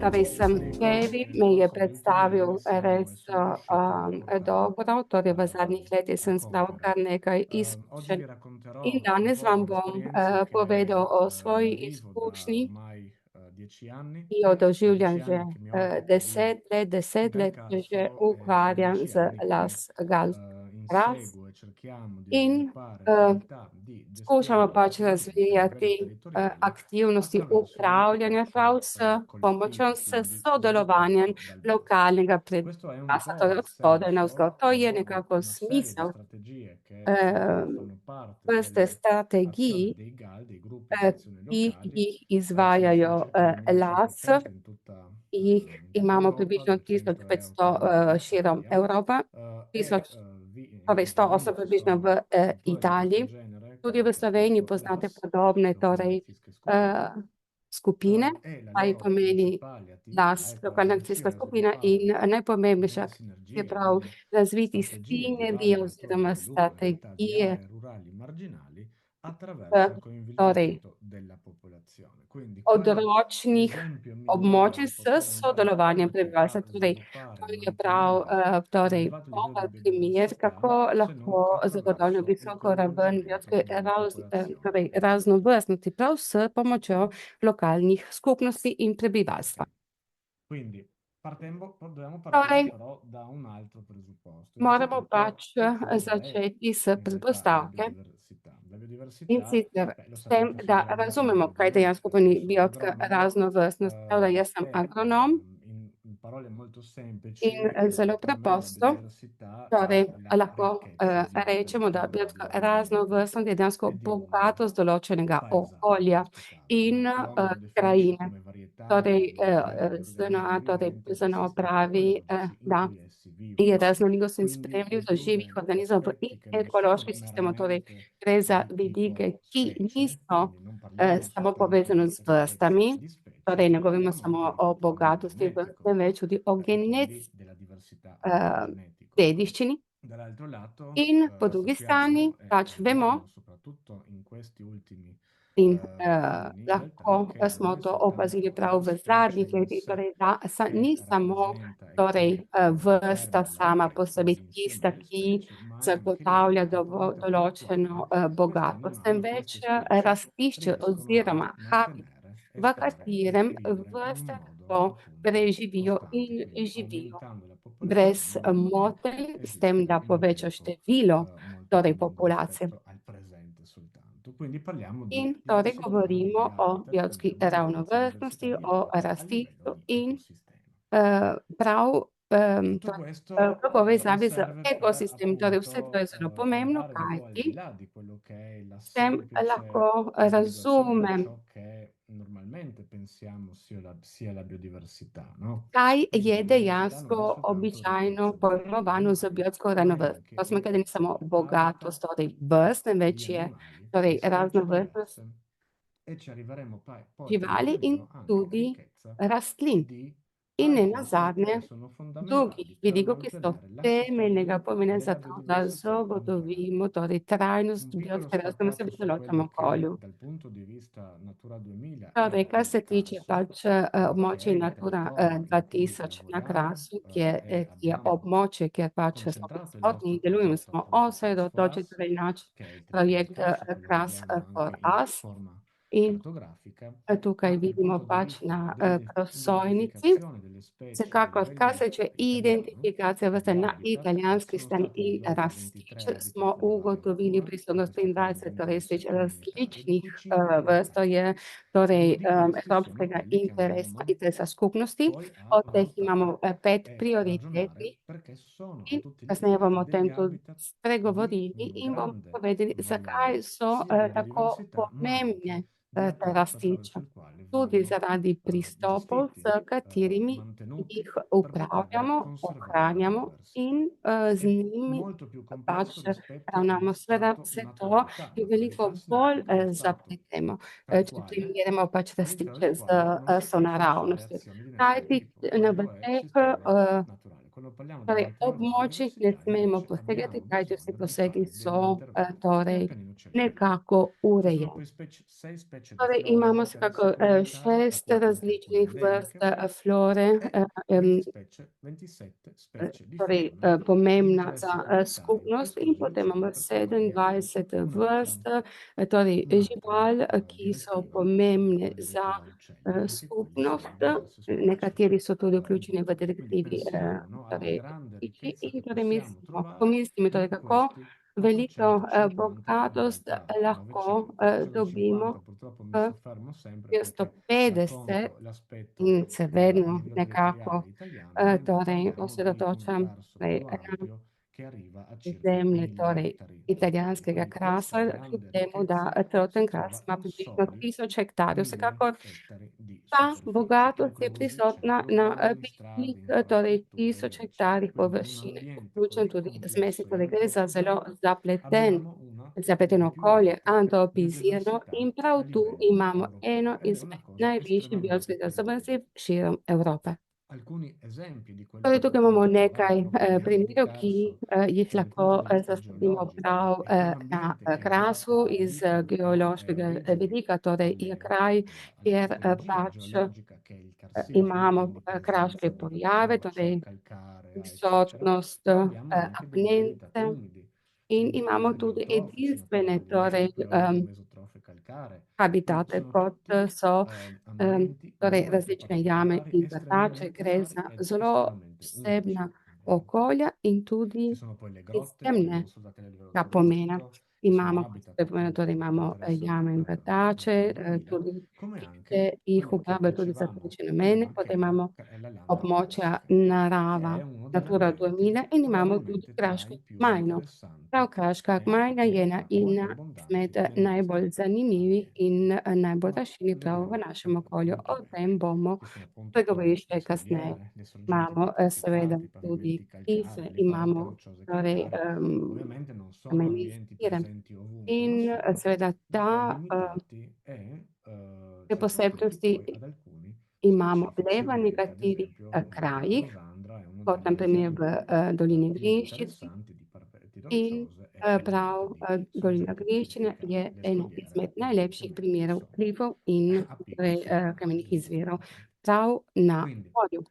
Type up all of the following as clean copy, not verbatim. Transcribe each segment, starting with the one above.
Torej sem Kevin, me je predstavil res dobro, torej v zadnjih letih sem zbral kar nekaj izkušenj in danes vam bom povedal o svoji izkušnji, ki jo doživljam že 10 let, 10 let se že ukvarjam z Las Gras in skušamo pač razvijati aktivnosti upravljanja prav s pomočjo, s sodelovanjem lokalnega prebivalstva, torej od spodaj navzgor. To je nekako smisel vrste strategij, ki jih izvajajo LAS, jih imamo približno 1500 širom Evrope, torej 108 približno v Italiji. Tudi v Sloveniji poznate podobne torej skupine, kaj pomeni LAS, lokalna akcijska skupina, in najpomembnejša je prav razviti sinergije oziroma strategije torej odročnih območij s sodelovanjem prebivalstva. Torej, to je prav torej dober primer, kako lahko zagotovimo visoko raven biotske torej raznovrstnosti prav s pomočjo lokalnih skupnosti in prebivalstva. Torej, moramo pač začeti s predpostavke, in sicer s tem, da razumemo, kaj dejansko pomeni biotska raznovrstnost. Torej, jaz sem agronom in zelo preprosto torej lahko rečemo, da biotska raznovrstnost je dejansko bogatost določenega okolja in krajine. Torej, ZNA pravi, da je raznolikost in sprejemljivost živih organizmov v ekoloških sistemov, torej gre za vidike, ki niso samo povezane z vrstami, torej ne govorimo samo o bogatosti vrst, temveč tudi o genetski dediščini. In po drugi strani pač vemo, in lahko smo to opazili prav v zadnjih letih, torej da ni samo torej vrsta sama po sebi tista, ki zagotavlja določeno bogatost, temveč rastišče oziroma habitat, v katerem vrste lahko preživijo in živijo brez motenj, s tem, da poveča število torej populacije. In torej govorimo o biotski raznovrstnosti, o rastišču in prav v povezavi z ekosistem, torej vse to je zelo pomembno, kajti s tem lahko razumem, kaj je dejansko običajno pojmovano z biotsko raznovrstnostjo. To smo, da ni samo bogatost torej vrst, temveč je torej raznovrstnost živali in tudi rastlin. In nenazadnje drugih vidikov, ki so temeljnega pomena za to, da zagotovimo torej trajnost biotske raznovrstnosti v celotnem okolju. Torej, kar se tiče pač območja Natura 2000 na Krasu, ki je območje, kjer pač smo prisotni in delujemo, smo osredotočeni torej naš projekt Kras for us. In tukaj vidimo pač na prosojnici, vsekakor, kar se tiče identifikacije vrste na italijanski strani in rastišč, smo ugotovili prisotnost 23 torej različnih vrst, to je torej evropskega interesa skupnosti, od teh imamo 5 prioritetnih in kasneje bomo o tem tudi spregovorili in bomo povedali, zakaj so tako pomembne te rastišča. Tudi zaradi pristopov, s katerimi jih upravljamo, ohranjamo in z njimi pač ravnamo. Seveda vse to je veliko bolj zapleteno, če primerjamo pač rastišče s sonaravnostjo. Kajti v teh Torej, alternative območij ne universitarie smemo posegati, kajti vsi una di posegi fare dei so monitoraggio torej canino cerviero. nekako Ci sono urejeni. poi sei specie di Torej, flora imamo interesse vsekakor comunitaria, a šest cui aggiunti alcune različnih vrst endemiche, flore, e 27 specie di torej fauna di pomembna interesse za comunitario skupnost, in escluso potem diciamo imamo per quanto riguarda 27 una, vrst, torej un'altra živali, ki so direttiva pomembne za relativa a uccelli, anche quelli sono skupnost. diverse specie. Nekateri so tudi vključeni v Quindi direktivi, pensiamo, no, alla torej grande ptiči, ricchezza in che torej possiamo trovare pomislimo torej, in kako questi veliko 450 bogatost realtà lahko novecento. Sulla dobimo 50 purtroppo mi v soffermo sempre perché racconto 250 l'aspetto in se a vedno livello territoriale nekako italiano, mentre torej parliamo di un osredotočam universo torej, più ampio che arriva a circa zemlje, 1000 torej ettari. italijanskega Quindi questa krasa, kljub grande temu, da ricchezza celoten si kras trova ima in približno soli 1000 hektarjev. 1000 Vsekakor ettari di ta superficie, bogatost je inclusi prisotna centro na urbani, strade, pičlih, torej infrastrutture, 1000 hektarjih quindi un površine, ambiente vključen così tudi zmesi, complesso e torej gre za zelo importante, zapleten, abbiamo una zapleteno delle più okolje, alte antropizirano, biodiversità in a prav tu livello imamo eno europeo ed è izmed una cosa najvišjih estremamente biotskih raznovrstij positiva. širom Evrope. Alcuni esempi di quello Torej, che tukaj imamo potremmo nekaj trovare proprio nel primerov, ki Carso jih dal lahko punto di vista zasledimo geologico prav e na quell'ambiente che già Krasu iz addirittura ha geološkega origini vidika, torej je kraj, alla kjer tipologia pač geologica che è il karsismo, imamo quindi kraške presenza di pojave, roccia, torej calcarea, eccetera, prisotnost ma abbiamo anche degli habitat apnenke, umidi, in quindi imamo degli tudi eutrofici edinstvene, naturali, torej mesotrofe calcaree, quindi habitate, sono kot tutti so ambienti torej molto različne jame particolari, in vrtače. estremamente Gre rari za ed zelo estremamente unici. posebna okolja in Ci tudi sono poi le grotte che vengono izjemne studiate a livello pomena. turistico, che sono Imamo, habitat torej appunto di imamo interesse jame in Natura vrtače, 2000, tudi come ki anche se jih quello che uporabljajo tudi za dicevamo določene namene. prima, che Potem imamo è la landa območja carsica, che narava è uno degli Natura ambienti 2000, in imamo tudi probabilmente tra kraško i più gmajno. Prav interessanti kraška e gmajna je molto ena izmed abbondanti nel nostro najbolj zanimivih ambiente. in najbolj Ma razširjenih prav v vedremo našem okolju. molto O bene. tem bomo Ci sono appunto spregovorili foreste še kasneje. scogliere, le sorgenti Imamo seveda petrificate, i tudi pavimenti calcarei, kife, le pareti imamo rocciose torej calcaree. Ovviamente non sono ambienti kamenistire presenti ovunque, ma in sono seveda ta limitati e te circoscritti poi posebnosti ad alcuni imamo le specifici v ambienti, ad nekaterih esempio il krajih, Caposandra è uno kot degli na primer v esempi dolini più Grinščici, interessanti di pareti in rocciose e elevato prav di dolina sorgenti Grinščine je petrificate. Le ena scogliere izmed najlepših evidentemente primerov sono vplivov in a picco torej, kamenih sottomarini izvirov appunto. prav na Quindi, polju.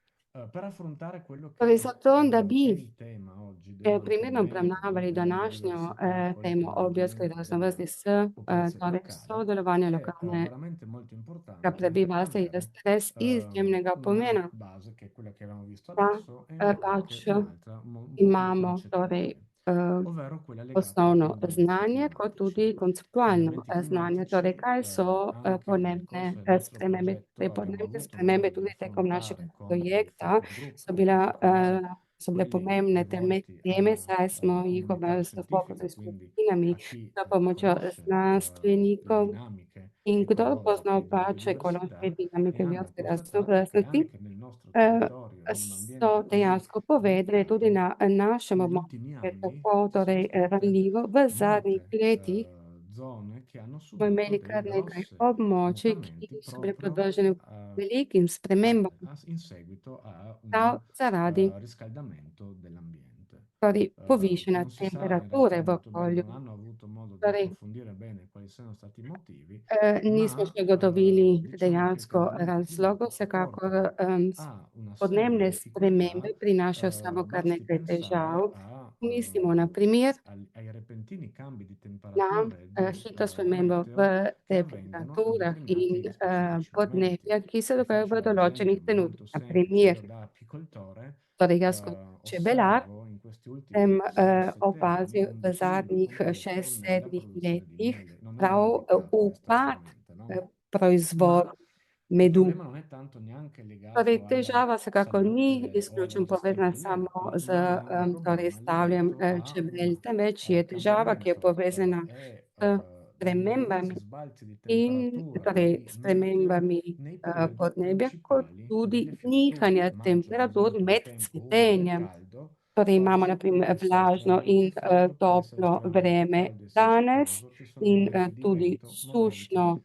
per affrontare quello Torej, che zato, da bi è il tema oggi del primerno mantenimento della obravnavali današnjo biodiversità, poi temo o biotski coinvolgendo delle raznovrstnosti s popolazioni torej locali, sodelovanja è lokalnega veramente molto importante prebivalstva in avere res izjemnega una pomena, base che è quella che abbiamo visto da adesso e anche pač un'altra un po' più imamo torej concettuale, ovvero quella legata alle osnovno cambiamenti znanje, kot climatici. tudi konceptualno Cambiamenti znanje, torej climatici, kaj so anche nel corso podnebne del nostro spremembe. Torej, progetto abbiamo podnebne avuto spremembe modo di tudi tekom našega affrontare con dei projekta focus group so so bile quelli pomembne rivolti teme, a saj smo jih comunità objavili s scientifica, fokusi quindi skupinami a chi s pomočjo conosce le znanstvenikov. dinamiche In kdor poznal ecologiche della pač ekološke biodiversità e dinamike hanno biotske constatato che raznovrstnosti, anche nel nostro territorio, in un so ambiente così dejansko povedali tudi delicato, na našem negli območju, ultimi ki je anni tako ci sono torej state ranljivo. V zadnjih molte letih zone che hanno smo subito imeli dei kar nekaj grossi območij, ki mutamenti so bile proprio podvržene velikim spremembam, in seguito a un prav zaradi riscaldamento dell'ambiente. torej povišene Non si sa in temperature realtà v molto bene, okolju. non hanno avuto modo di Torej, approfondire bene quali siano stati i motivi, nismo ma še ugotovili diciamo che il dejansko cambiamento razlogov, climatico vsekakor porta a una serie di podnebne difficoltà. spremembe prinašajo s sabo kar Basti nekaj pensare težav. Mislimo na primer ai repentini cambi di na temperatura e di hitro spremembo meteo v che avvengono in temperaturah in determinati specifici momenti. podnebja, ki se Vi dogajajo faccio v un esempio določenih molto trenutkih. Na semplice. Io primer, da apicoltore torej jaz kot čebelar osservo in questi sem ultimi 6-7 anni opazil un v declino zadnjih completo nella 6-7 produzione di letih miele. Non è prav dovuta upad staccamente, no? Ma proizvoda il medu. problema non è tanto neanche Torej, legato alla težava vsekakor ni salute o alla izključno gestione povezana delle samo navi, z ma è un torej, problema stavljanjem legato a čebel, un temveč je težava, ki je cambiamento povezana s numerosi spremembami sbalzi di in temperatura e torej di meteo spremembami nei periodi podnebja, kot principali tudi delle fioriture. nihanja Maggio, ad temperatur esempio, un med tempo umido e cvetenjem. caldo, Torej imamo na oggi può primer essere vlažno in estremamente freddo, può essere toplo estremamente vreme caldo e danes siccitoso, ci sono in momenti di tudi vento, momenti sušno,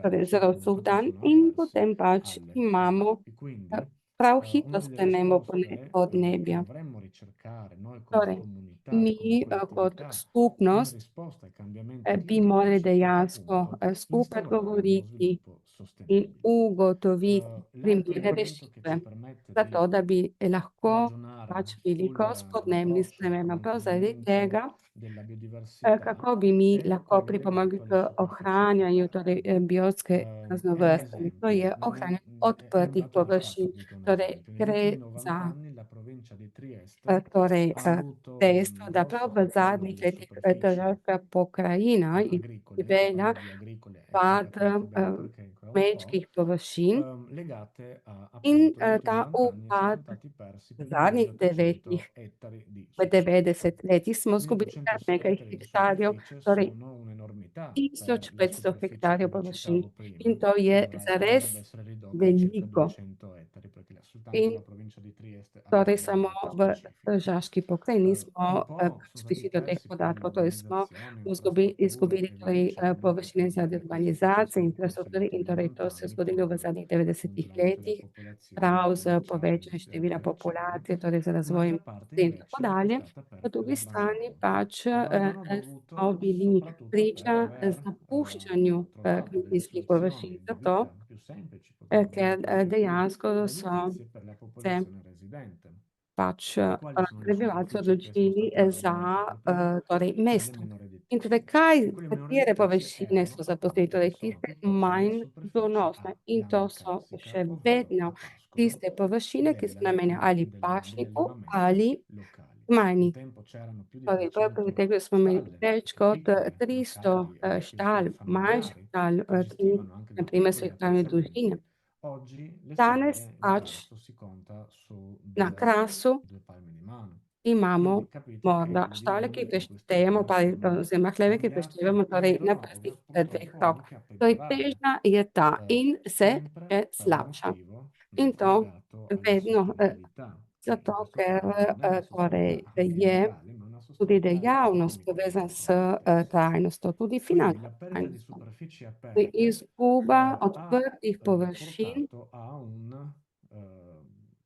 torej atmosferici zelo suh appunto che dan, sono in avversi potem pač alle imamo api. Quindi prav Una hitro delle spremembo risposte che podnebja. dovremmo ricercare noi come Torej, comunità, come mi kot collettività, in skupnost risposta ai cambiamenti bi morali climatici, è dejansko appunto skupaj instaurare uno govoriti sviluppo in sostenibile. ugotoviti L'altro primerne elemento che ci rešitve, permette di zato da bi lahko pač ragionare bili kos podnebnih sull'approccio al spremembam. Prav zaradi mantenimento tega, della biodiversità kako bi mi è lahko quello pripomogli legato alle k superfici ohranjanju torej, aperte. biotske È un raznovrstnosti. To esempio, je ohranjanje è un odprtih dato di fatto površin. più che un Torej, esempio. Negli ultimi gre 90 za anni la provincia di Trieste torej, ha avuto dejstvo, un da prav grosso v calo zadnjih delle letih superfici Tržaška pokrajina agricole, doživela parlo di agricole pad extraperifabene perché ancora un po', kmečkih površin legate a, in appunto, negli ultimi ta 90 anni sono upad stati persi v più di zadnjih 1800 devetih, ettari di v superficie. 90 letih smo izgubili 1800 kar nekaj ettari di hektarjev, superficie torej sono un'enormità per la 1500 superficie che hektarjev vi površin. citavo prima, In to che je dovrebbe zares essere ridotta a circa veliko. 200 ettari, perché soltanto In la provincia di Trieste ha torej delle samo limiti v specifiche. Tržaški pokrajini Un smo po' sono stati prišli do teh persi per podatkov, torej smo l'urbanizzazione, infrastrutture izgubili e via torej, dicendo, che površine fanno zaradi che questo successo urbanizacije, nel corso degli infrastrukture in ultimi torej to 90 se je anni zgodilo v con zadnjih appunto 90 l'aumento della letih, popolazione, prav z commerciali povečanjem e števila via dicendo. populacije, torej z razvojem Un'altra parte in tako invece è dalje. stata Po per drugi strani l'abbandono. pač L'abbandono smo dovuto bili soprattutto per priča aver zapuščanju trovato delle kmetijskih površin, soluzioni di zato vita più semplici, potrebbero ker risultare più dejansko so redditizie per la se popolazione residente. pač E quali sono le prebivalci superfici che sono odločili state za abbandonate? Proprio torej quelle mesto. meno In torej redditizie. E kaj, quelle meno katere redditizie površine so erano zapustili, appunto, torej sono tiste tuttora le manj superfici a donosne in to lana so carsica, še ovvero vedno a pascolo tiste površine, ki so namenjene ali degli pašniku allevamenti ali locali. Un kmajni. tempo c'erano più di Torej, v 300 preteklosti smo imeli stalle več kot piccole, 300 locali e štal, manjših familiari štal, che ki gestivano anche dei naprimer so piccoli jih hranile appezzamenti. družine. Oggi le Danes stalle, in pač Krasu si conta su na Krasu due palme di mano. imamo Quindi capite che morda le štale, ki jih dinamiche in questi preštejemo, anni pa sono oziroma hleve, ki jih preštevamo cambiate e torej na andranno prstih dveh purtroppo rok. anche a Torej, peggiorare, težnja je ta in se sempre še per un slabša. motivo In to legato alla vedno sostenibilità, che in zato, questo ker caso non è una sostenibilità torej je ambientale, ma una tudi sostenibilità dejavnost povezana s economico-finanziaria anch'essa. trajnostjo, tudi Quindi finančno la perdita di trajnostjo. superfici Torej, aperte izguba ha odprtih površin portato a un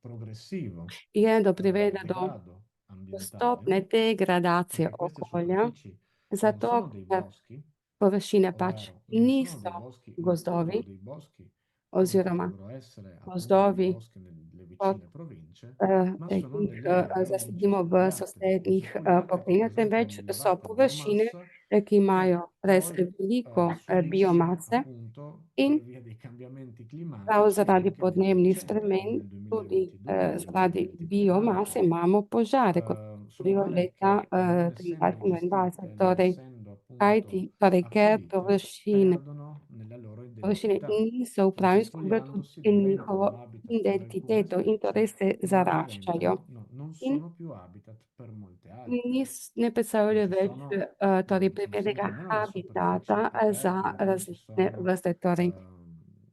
progressivo je do privede do degrado ambientale, postopne degradacije perché queste okolja, superfici non sono zato dei ker boschi, površine pač ovvero non sono dei niso boschi, ma sono gozdovi dei boschi come oziroma potrebbero essere appunto i gozdovi, boschi nelle kot vicine province, ma ki sono jih delle aree zasadimo v sosednjih insepugliate che pokrajinah, presentano temveč so un'elevata površine, biomassa ki che imajo res poi veliko subisce biomase appunto in per via dei cambiamenti prav climatici zaradi anche degli podnebnih incendi, come sprememb, nel tudi 2022 e nel zaradi 2023 biomase anche. imamo požare, kot je Sono bilo aree leta che non essendo 23-24. gestite, non Torej, essendo appunto kajti, torej, ker accudite, perdono nella loro površine identità, niso upravljene, izgubljajo incepugliandosi tudi diventano njihovo habitat per alcune identiteto in torej specie, se ma zaraščajo. diventano, no, non In sono più habitat per molte altre. ne Non predstavljajo ci več sono, torej sono primernega sempre meno le superfici habitata za aperte, non ci različne sono vrste. Torej,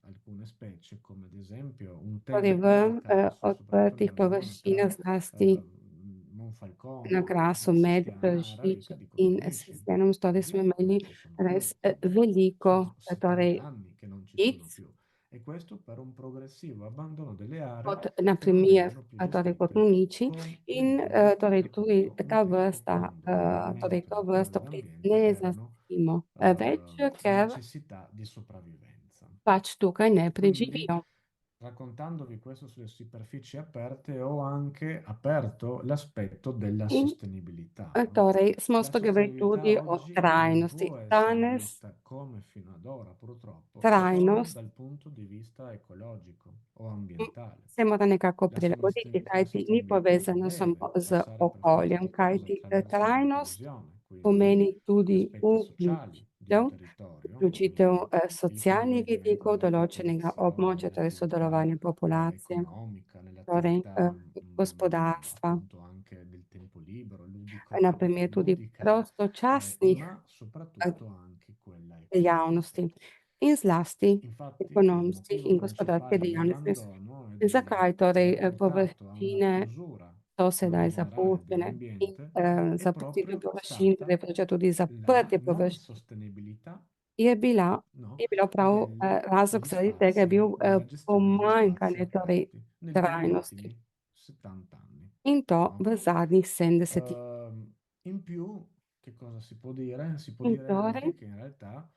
alcune specie, come ad esempio un torej v tempo a Carso, soprattutto odprtih nella zona površinah, tra zlasti na Monfalcone Grasu e med Sistiana, era ricca Tržič di in cornici. Seslenom, torej smo Oggi non imeli ci sono più, res veliko, sono 70 torej anni che non ci sono ptic, più. E questo per un progressivo abbandono delle aree kot na che non primer, vengono più torej kot gestite Muniči con le in dinamiche che torej tudi appunto un ta tempo, vrsta, quando torej l'ambiente e to la cura vrsto ptic dell'ambiente ne erano zasadimo več, ker necessità di sopravvivenza. pač tukaj ne Quindi, preživijo. raccontandovi questo sulle superfici aperte, ho anche aperto l'aspetto della In sostenibilità, no? torej smo La spregovorili sostenibilità tudi o oggi non trajnosti. può essere Danes vista come fino ad ora, purtroppo, solo trajnost dal punto di vista ecologico o ambientale. se mora nekako prilagoditi, La kajti ni sostenibilità povezano deve samo z passare per forza okoljem, di cose kajti attraverso trajnost l'inclusione, quindi pomeni tudi aspetti sociali di un vključitev, territorio, vključitev quindi il socialnih coinvolgimento vidikov della določenega popolazione, območja, le torej attività sodelovanje populacije, economica, nelle torej attività gospodarstva, appunto anche del tempo libero, ludico, naprimer tudi ludiche, prostočasnih ma soprattutto anche quella economica. dejavnosti in zlasti Infatti, il ekonomskih motivo in gospodarskih principale dejavnosti. dell'abbandono è Zakaj ed torej ha portato a una površine chiusura so sedaj generale zapuščene in dell'ambiente è zapustitev proprio površin, stata torej povzroča tudi la zaprtje non površin sostenibilità je no, je bilo prav razlog degli zaradi tega je spazi bil e la gestione degli spazi pomanjkanje torej aperti negli trajnosti ultimi 70 anni, in to no? v zadnjih 70 In più, che cosa si può dire? Si può in dire torej, anche che in realtà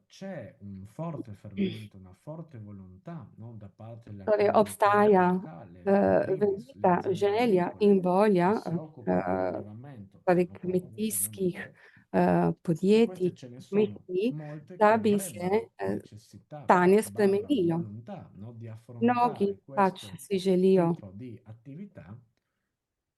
c'è un forte fermento, una forte volontà, no, da parte della torej comunità obstaja locale, in primis le velika aziende želja agricole in che volja si occupano di allevamento, torej no, come comunque abbiamo kmetijskih detto, e queste podjetij, ce ne sono kmetij, molte che da bi se avrebbero necessità stanje barra spremenilo. volontà, no, di Mnogi affrontare pač questo si želijo tipo di attività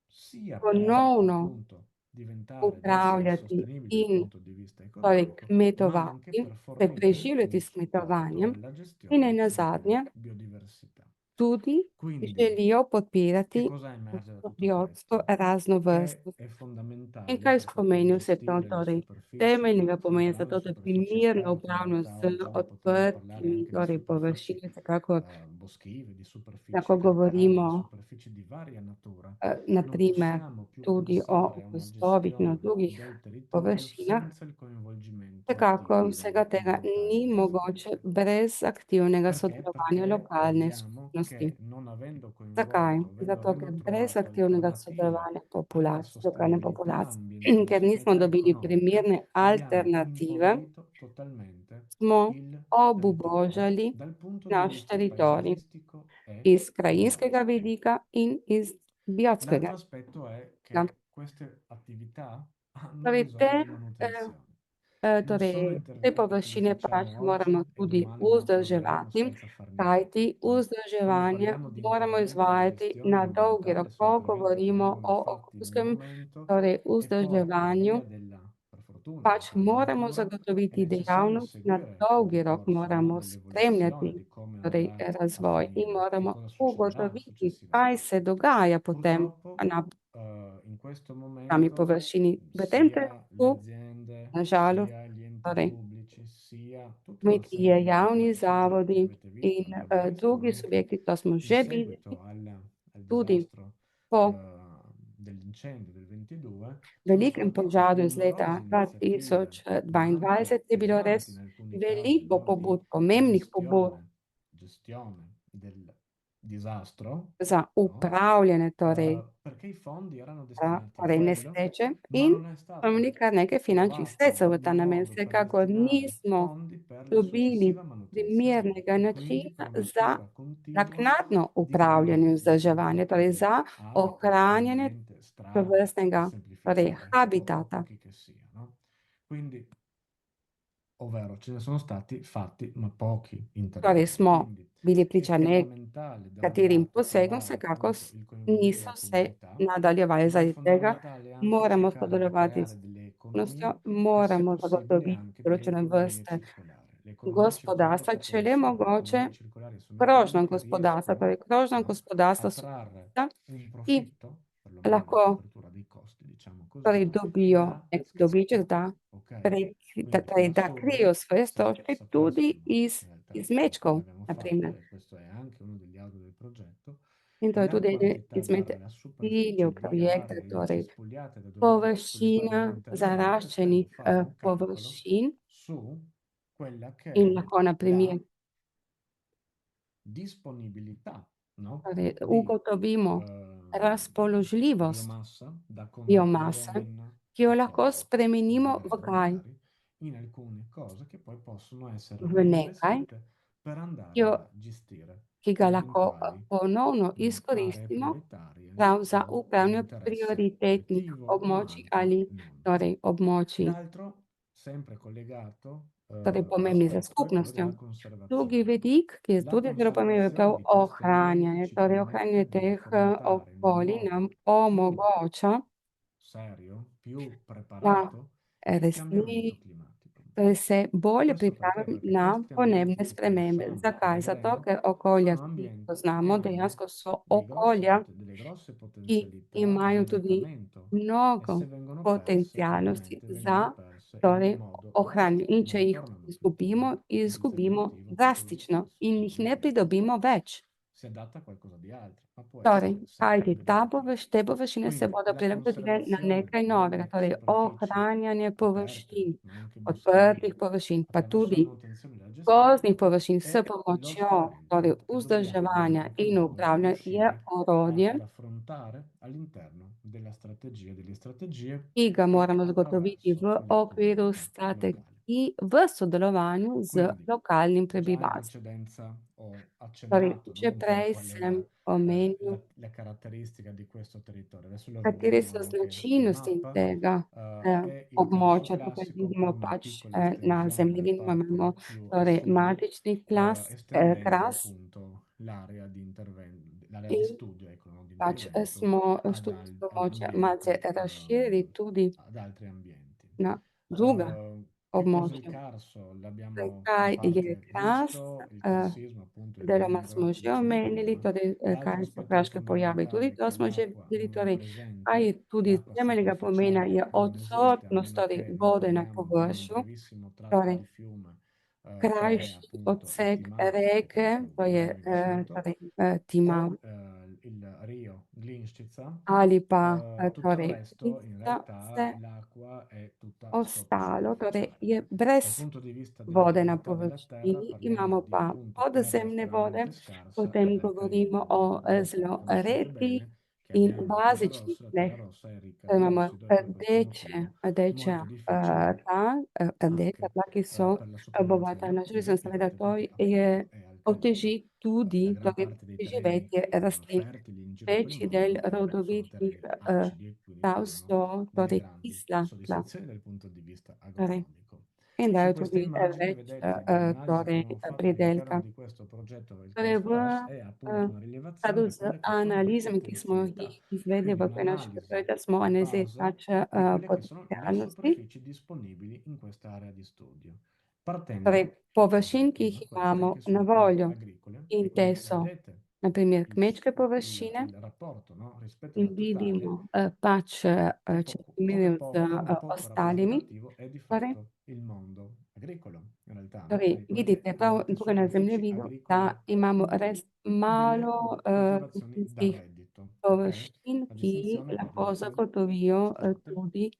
sia per ponovno appunto diventare essere upravljati sostenibili dal in punto di vista torej economico, ma anche kmetovati, per se fornire preživljati il s supporto kmetovanjem alla in gestione della nenazadnje biodiversità. tudi Quindi, želijo che podpirati cosa emerge da tutto biotsko questo? Che raznovrstnost. è In fondamentale kaj per poter pomeni vse to? gestire le Torej, superfici. temeljnega Stiamo pomena za parlando di to, da superfici primerno aperte, in upravljamo realtà z oggi noi potremmo parlare odprtimi, anche di torej superfici površine, vsekakor, boschive, di lahko superfici calcaree, di govorimo superfici di varia natura. Non naprimer possiamo più tudi o pensare a una gozdovih na gestione drugih del territorio površinah. senza il coinvolgimento Vsekakor attivo vsega delle tega comunità ni locali. mogoče brez aktivnega Perché? sodelovanja Perché lokalne vediamo skupnosti. che non avendo Zakaj? coinvolto, Zato, ker avendo brez trovato aktivnega alternative sodelovanja alla populacije, lokalne sostenibilità populacije, ker ambientale nismo ed dobili economica, primerne abbiamo alternative, impoverito totalmente smo il territorio obubožali dal punto di naš vista teritorij paesaggistico e iz krajinskega biologico. vidika in iz biotskega. L'altro aspetto è Ja. che queste attività hanno Torej, bisogno di manutenzione. Non sono torej, te interventi che li površine pač facciamo moramo oggi e tudi domani non floreranno vzdrževati, senza far niente, kajti no? Quando vzdrževanje parliamo di moramo interventi di izvajati gestione na dolgi rok, ambientale, sono ko interventi che govorimo vengono o fatti in un okoljskem, momento torej e poi per vzdrževanju, via della, per fortuna, pač moramo dell'inquinatura è zagotoviti necessario dejavnost, na seguire il dolgi rok ricorso, no, moramo dell'evoluzione, spremljati di come torej, andrà a razvoj in finire, che moramo cosa succederà ugotoviti, kaj successivamente. se dogaja potem Purtroppo na in questo sami momento površini. V tem sia le trenutku, aziende, na žalost, sia gli enti torej, pubblici, sia tutta una serie kmetije, di javni soggetti, zavodi avete visto, in abbiamo visto drugi anche subjekti, to smo in že seguito videli, al tudi disastro po dell'incendio del 22, sono velikem state fatte požaru iz numerose leta iniziative, ma 2022 anche je bilo pesanti res in alcuni casi, veliko no, di pobud, pomembnih pobud gestione del disastro, za no? upravljanje torej, Perché i fondi erano destinati a torej quello, nesreče ma in non è imeli stato kar nekaj finančnih trovato sredstev v il ta namen. modo per Vsekakor destinare nismo fondi per la dobili successiva manutenzione primernega e quindi načina per una za cura continua naknadno di quelle upravljanje in vzdrževanje, torej devastazioni. za Habitat, ohranjanje ovviamente strade, per tovrstnega torej, semplificare, habitata. pochi che siano. Quindi, ovvero, ce ne sono stati fatti, ma pochi Torej interventi. smo Quindi bili è priča fondamentale da un nekaterim lato posegom, trovare vsekakor appunto il coinvolgimento niso della se comunità, nadaljevali. ma è Zaradi tega fondamentale anche moramo cercare di sodelovati s creare delle skupnostjo, economie e se moramo possibile zagotoviti anche delle določene economie vrste circolari. Le economie circolari gospodarstva, cosa če le sono? Le mogoče economie circolari sono krožno quelle che gospodarstvo, riescono, torej krožno no, a gospodarstvo so trarre tista, un ki profitto, perlomeno a lahko copertura dei costi, diciamo così, torej dobijo da nek dobiček, scazzi, da, ok? Quindi torej, per da krijejo assurdo, svoje se stroške tudi sapessimo iz in realtà izmečkov, l'abbiamo na primer. fatto e questo è anche uno degli autori del progetto, In to je la tudi eden quantità izmed barra la ciljev superficie di projekta, aree torej incespugliate sulle quali površina dobbiamo intervenire è stato zaraščenih fare un calcolo površin su quella che in è lahko na primer la disponibilità, no? torej, Di ugotovimo razpoložljivost biomassa da convertire biomase, in ki jo lahko fondi spremenimo v magari kaj? magari in alcune cose che poi possono essere V nekaj, reinvestite per ki, andare a gestire ki ga lahko eventuali ponovno aree izkoristimo prioritarie prav za o di upravljanje interesse prioritetnih collettivo, ma območij anche ali non. torej območij, L'altro, sempre collegato torej pomembni za aspetto, è quello skupnostjo. della Drugi conservazione. vidik, ki je La tudi zelo pomemben, je prav conservazione di questi ambienti ohranjanje. ci Torej, ohranjanje permette di teh affrontare in un okolij nam modo più omogoča, serio, più da preparato il cambiamento resni, climatico. torej se bolje Questo perché? pripravim Perché na questi ambienti podnebne che spremembe. conosciamo, che Zakaj? Zato, vedremo, ker okolja, sono ki jih ambienti che poznamo, hanno dejansko so okolja, delle grosse ki potenzialità di imajo tudi adattamento e mnogo se vengono perse, potencialnosti ovviamente vengono za perse in un torej, modo ohranjanje. In drastico, če non jih tornano più, izgubimo, no? izgubimo L'obiettivo è quello drastično stesso, in jih ne ovviamente. pridobimo več. si adatta a qualcosa di altro, ma può Torej, essere kajti sempre benefico. te površine se Quindi bodo la prilagodile na conservazione nekaj novega, delle torej superfici ohranjanje aperte, površin, ma anche odprtih boschive, površin, pa attraverso la tudi manutenzione e la gestione, gozdnih površin s è lo pomočjo torej strumento che dobbiamo in vzdrževanja qualche in modo upravljanja je riuscire ad orodje, affrontare all'interno della strategia, delle strategie ki ga e moramo zagotoviti attraverso v le okviru comunità locali. strategij v sodelovanju z Quindi, lokalnim già in prebivalstvom. precedenza ho Torej, accennato, no, že un po' prej qual è sem omenil, la caratteristica di questo territorio. Adesso lo katere vedremo so anche in značilnosti mappa. tega È il caso območja. Tukaj classico vidimo con pač piccole na estensioni nelle zemljevidu imamo parti più a torej sud, matični klas, estendendo kras appunto l'area di intervento, l'area di in studio, ecco, non di pač intervento, smo ad, študijsko ad območje malce ambienti, razširili tudi ad altri ambienti. na druga Che cos'è il območja. karso? Torej, L'abbiamo in kaj je parte kras? visto, il karsismo appunto il Deloma smo vero, že dicevo omenili, prima. torej L'altro kaj so aspetto di kraške pojavi. Tudi fondamentale è to che smo že l'acqua videli, non è torej kaj presente, je tudi l'acqua temeljnega pomena, superficiale je non esiste, a odsotnost meno torej che non vode na parliamo di un površju, brevissimo tratto torej di fiume, che è krajši appunto il odsek Timavo, che reke, penso to je abbiamo vissuto, torej Timav o il Rio Glinščica. ali pa Tutto il torej resto, in Istra, realtà, vse l'acqua è tutta ostalo, torej sottosuperficiale. je Dal brez punto di vista della vode na qualità della terra, površini, parliamo imamo di pa appunto terra podzemne vode, estremamente scarsa potem ed è govorimo caribia. o In Europa zelo conoscete redkih bene che in abbiamo la terra bazičnih rossa, la terra tleh. rossa è ricca Torej di imamo ossido e per questo motivo rdeča molto difficile rdeča anche tla, ki so per la sopravvivenza bogata na dei železo, seveda vertebrati to perché je appunto è alcalina. oteži tudi La gran torej parte dei terreni preživetje rastlin. fertili in giro per il Večji del mondo sono rodovitnih terreni acidi e quindi trav danno so delle torej grandi kisla tla. soddisfazioni dal punto di vista Torej, agronomico. in Su dajo questa tudi immagine več vedete dall'analisi che torej abbiamo fatto all'interno pridelka. di questo progetto del Torej, v Karst-Kras è appunto una skladu rilevazione di z quelle che sono le analizami, ki smo potenzialità, jih izvedli quindi v okviru našega un'analisi projekta, smo di analizirali base pač di quelle che sono le potencialnosti, superfici disponibili in questa area di studio, torej partendo da površin, cose ki jih queste imamo che na sono quelle voljo. agricole In e te quindi so, vedete na primer, il, kmečke površine il rapporto, no, rispetto in alla totale, vidimo pač, če primerjamo z come poco ostalimi, rappresentativo è di torej, fatto il mondo agricolo, in realtà, no? torej Quindi quelle vidite prav tukaj na superfici zemljevidu, da agricole imamo res utili e delle malo coltivazioni da kmetijskih reddito, ok? površin, La ki distinzione è lahko molto zagotovijo forte. tudi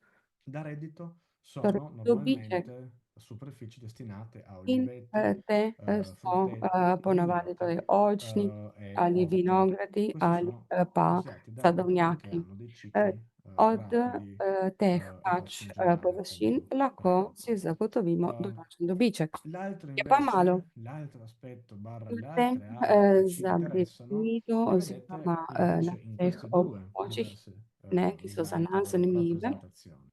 Da reddito torej, sono dobiček. normalmente superfici destinate a In oliveti, te so frutteti, ponavadi vigneti torej oljčni e ali orti. vinogradi Questi ali sono pa considerati da reddito perché sadovnjaki. hanno dei cicli Eh, Od rapidi teh e pač possono generare površin appunto lahko reddito. si zagotovimo Uh, določen dobiček. L'altro Je pa malo. invece, l'altro aspetto barra le Potem altre aree che ci za interessano, Britido le oziroma vedete na invece in teh queste due območjih, diverse ki so za slide, nas loro zanimive, rappresentazioni.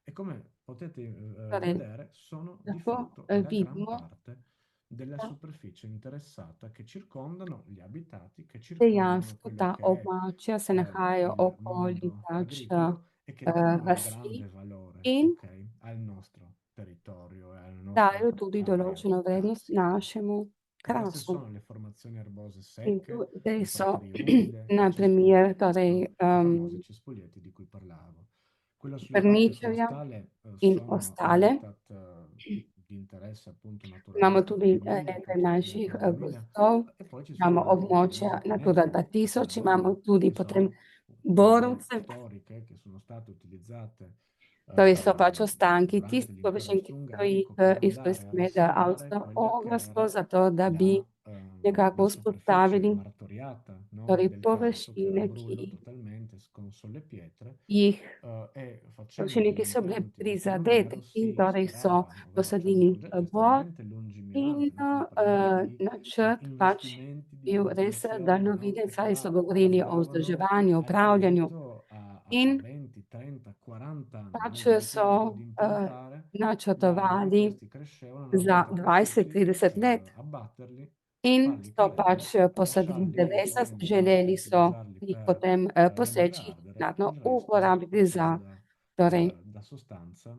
E come potete torej vedere, sono di lahko fatto la gran vidimo, parte della da superficie interessata che circondano gli abitati, che circondano dejansko quello ta che è območja se nahajajo il okoli mondo pač agricolo e che danno un vasi grande valore, in ok, al nostro territorio e alla nostra dajo tudi area določeno vrednost karstica. našemu E queste krasu. sono le formazioni erbose In secche, tu le so, praterie umide, i na primer, cespuglieti, torej no? I famosi cespuglieti di cui parlavo. Quello sulla parte Frničevja forestale in sono ostale. habitat di interesse appunto Imamo naturalistico tudi umile, nekaj naših protezione umida, gozdov, e poi ci sono imamo anche območja determinate Natura pinete, che 2000, sono imamo tudi ci potem sono cave borovce, storiche che sono state utilizzate torej so pač ostanki durante tistih l'impero površin, ki so jih austro-ungarico per andare a izkoristili med rassegnare quella che Avstro-Ogrsko, era zato da bi la nekako superficie vzpostavili martoriata, no, torej del Carso, che era površine, brulla totalmente con sole pietre, jih, e facendo površine, degli ki so bile impianti di prizadete allevamento in si torej so sperava, ovvero c'era un posadili progetto bor estremamente in lungimirante, no? Quindi parliamo di načrt pač investimenti di bil res manutenzione, no? daljnoviden, Che saj so già govorili o guardavano vzdrževanju, upravljanju all'infinito a in 20, 30, 40 anni, no? pač so Addirittura di impiantare gli alberi, načrtovali questi crescevano, una za volta 20, cresciuti, 30 let. abbatterli, In farli so pač cadere, posadili lasciarli lì drevesa, poi in buona e želeli so utilizzarli jih per potem lasciare poseči in ardere, naknadno il resto uporabiti faceva za torej da sostanza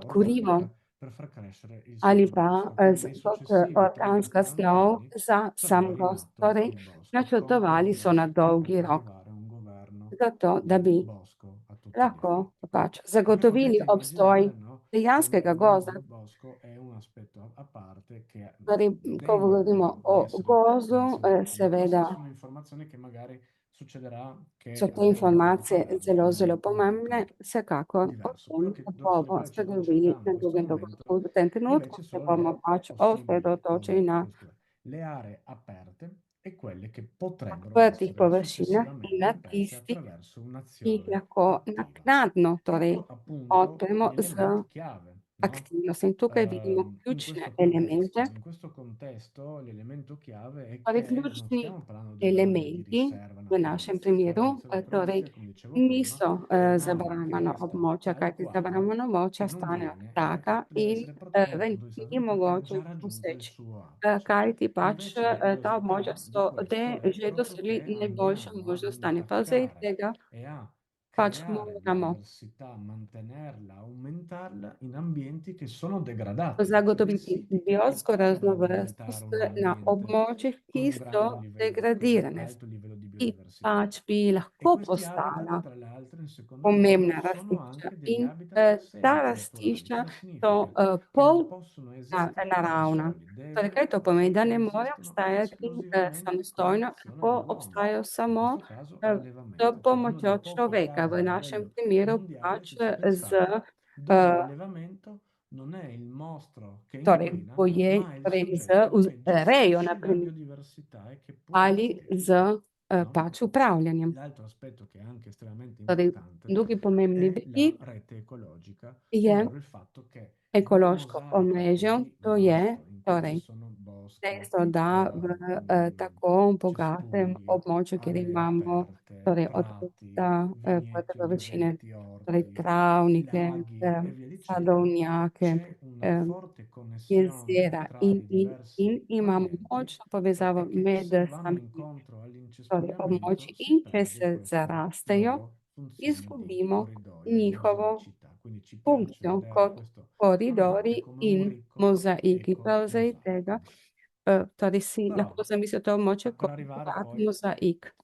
kurivo organica per far crescere il ali sottobosco pa e quindi nei kot successivi organska 30-40 snov anni za sam sarebbe gost. rinato Torej, il bosco con načrtovali so na progressi che poi dolgi per rok, arrivare a un governo zato da del bi bosco a tutti gli lahko effetti. pač Come zagotovili potete obstoj immaginare, no, dejanskega gozda. L'uso del bosco è un aspetto a parte che Torej, ko degno govorimo di o essere gozdu, menzionato, ma queste seveda sono informazioni che magari succederà so che te avremo a che informacije fare zelo, in zelo un momento pomembne, vsekakor o diverso. tem Sulla bomo quale ci spregovorili concentriamo na in questo drugem momento dogodku. V tem è trenutku invece se solo bomo le pač possibili osredotočili na questo è, le aree aperte e quelle che potrebbero odprtih essere površinah in successivamente na aperte tistih, attraverso ki jih un'azione lahko attiva. naknadno, torej Ecco appunto odpremo gli z elementi chiave, no? aktivnostjo. In tukaj vidimo In ključne questo contesto. elemente. In questo contesto l'elemento chiave è Torej, che non ključni stiamo parlando di zone di elementi riserva v našem naturalistica. La primeru, protezione torej naturalistica, come dicevo prima, niso rimane zabranjena richiesta območja, tal kajti quale zabranjena e območja non ostanejo viene taka deve in essere protetta dal v punto di njih vista ni ambientale perché ha mogoče già raggiunto il poseči. suo apice. Kajti pač Invece la ta območja curiosità di so questo è že proprio dosegli che najboljše andiamo ad možno stanje. Prav zaradi intaccare tega e a pač creare moramo biodiversità, mantenerla, aumentarla in ambienti che sono degradati, cioè dei zagotoviti siti che biotsko potrebbero diventare raznovrstnost un na ambiente območjih, con ki un so grande livello, con un degradirane, alto livello di ki biodiversità. pač bi E lahko questi postala habitat, tra l'altro, in secondo luogo, pomembna sono rastišča. anche degli In habitat ta semi-naturali. rastišča Cosa so significa? Che non pol possono esistere da naravna. soli, Torej, kaj to pomeni? Da ne more coesistono obstajati esclusivamente con samostojno, l'azione lahko dell'uomo, obstajajo in samo questo caso eh, s l'allevamento, che è uno dei pomočjo pochi človeka, casi v a našem livello primeru mondiale, pač se ci z pensate, dove eh, l'allevamento non è il mostro che torej, inquina, goje, ma è il torej z soggetto che rejo, gestisce la naprimer, biodiversità e che può ali gestirla, z no? pač upravljanjem. L'altro aspetto che è anche estremamente Torej, importante drugi pomembni è la vidik rete ecologica, je ovvero il fatto che in una ekološko mosaica omrežje, così to je vasta in cui ci torej sono boschi, dejstvo, da v tako bogatem cespugli, območju, kjer aree imamo aperte, torej, od prati, vrta, odprte vigneti, površine, oliveti, torej orti, travnike, laghi e via dicendo, sadovnjake, c'è una eh, forte connessione jezera tra i in diversi imamo ambienti močno povezavo e che med se vanno samimi incontro torej, all'incespuriamento območji si in če perde se questa zarastejo, loro funzione di izgubimo corridoio, di njihovo mosaicità. Quindi ci piace funkcijo vedere kot questo ambiente koridori come un in ricco mozaiki. Prav zaradi tega, ecomosaico. torej si Però, lahko zamislite območje per kot arrivare bogat poi mozaik.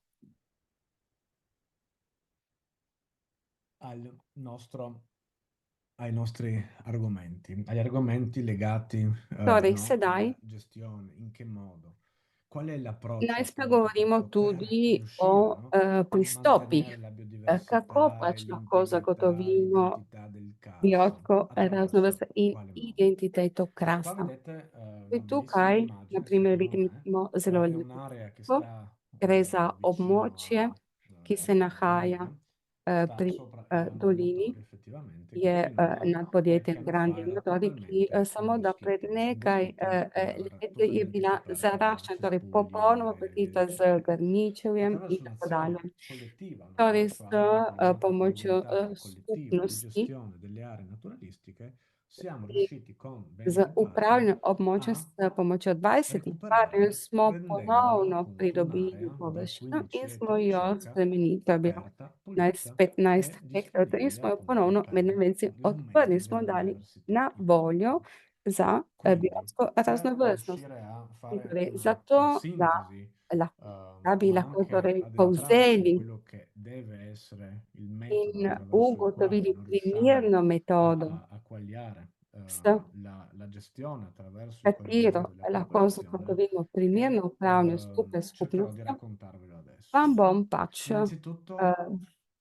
al nostro ai nostri argomenti, agli argomenti legati, Torej, no, sedaj alla gestione, in che modo, qual è naj l'approccio appunto per spregovorimo poter tudi riuscire, o no, a pristopih, mantenere la kako biodiversità e pač lahko l'integrità, zagotovimo l'identità del carso biotsko attraverso raznovrstnost in quale modo? identiteto Qua krasa. vedete una In bellissima tukaj, na immagine, primer, secondo me, vidimo zelo è lepo un'area che sliko. sta Gre za vicino območje, a ki se nahaja Bologna, sta pri sopra il Grande dolini, Motore effettivamente, je che fino a nad qualche podjetjem anno fa Grandi era Motori, ki totalmente samo da pred un nekaj boschetto dopo aver let je totalmente bila scoperto i zaraščena, torej cespugli popolnoma e via pokrita z dicendo. grmičevjem in Attraverso tako dalje. un'azione collettiva, no? Torej Attraverso s anche una pomočjo volontà collettiva di skupnosti gestione delle aree naturalistiche, siamo in riusciti con z 20 partner upravljanjem območja s a pomočjo 20 partnerjev recuperare smo rendendolo ponovno appunto pridobili un'area da površino 15 in smo ettari jo circa spremenili. To je bilo aperta, pulita 15 e hektarov in disponibile smo jo appunto ponovno med per navednicami odprli, l'aumento smo della dali biodiversità na in voljo quell'ambito. za Quindi, biotsko per raznovrstnost. riuscire a In fare torej, una zato sintesi, da bi ma lahko anche torej ad entrarci in povzeli quello che deve essere il metodo in attraverso il quale ugotovili noi riusciamo primerno metodo, a quagliare s la gestione attraverso il katero coinvolgimento della lahko popolazione zagotovimo primerno e upravljanje skupaj s cercherò di skupnostjo, raccontarvelo adesso. vam bom pač Innanzitutto,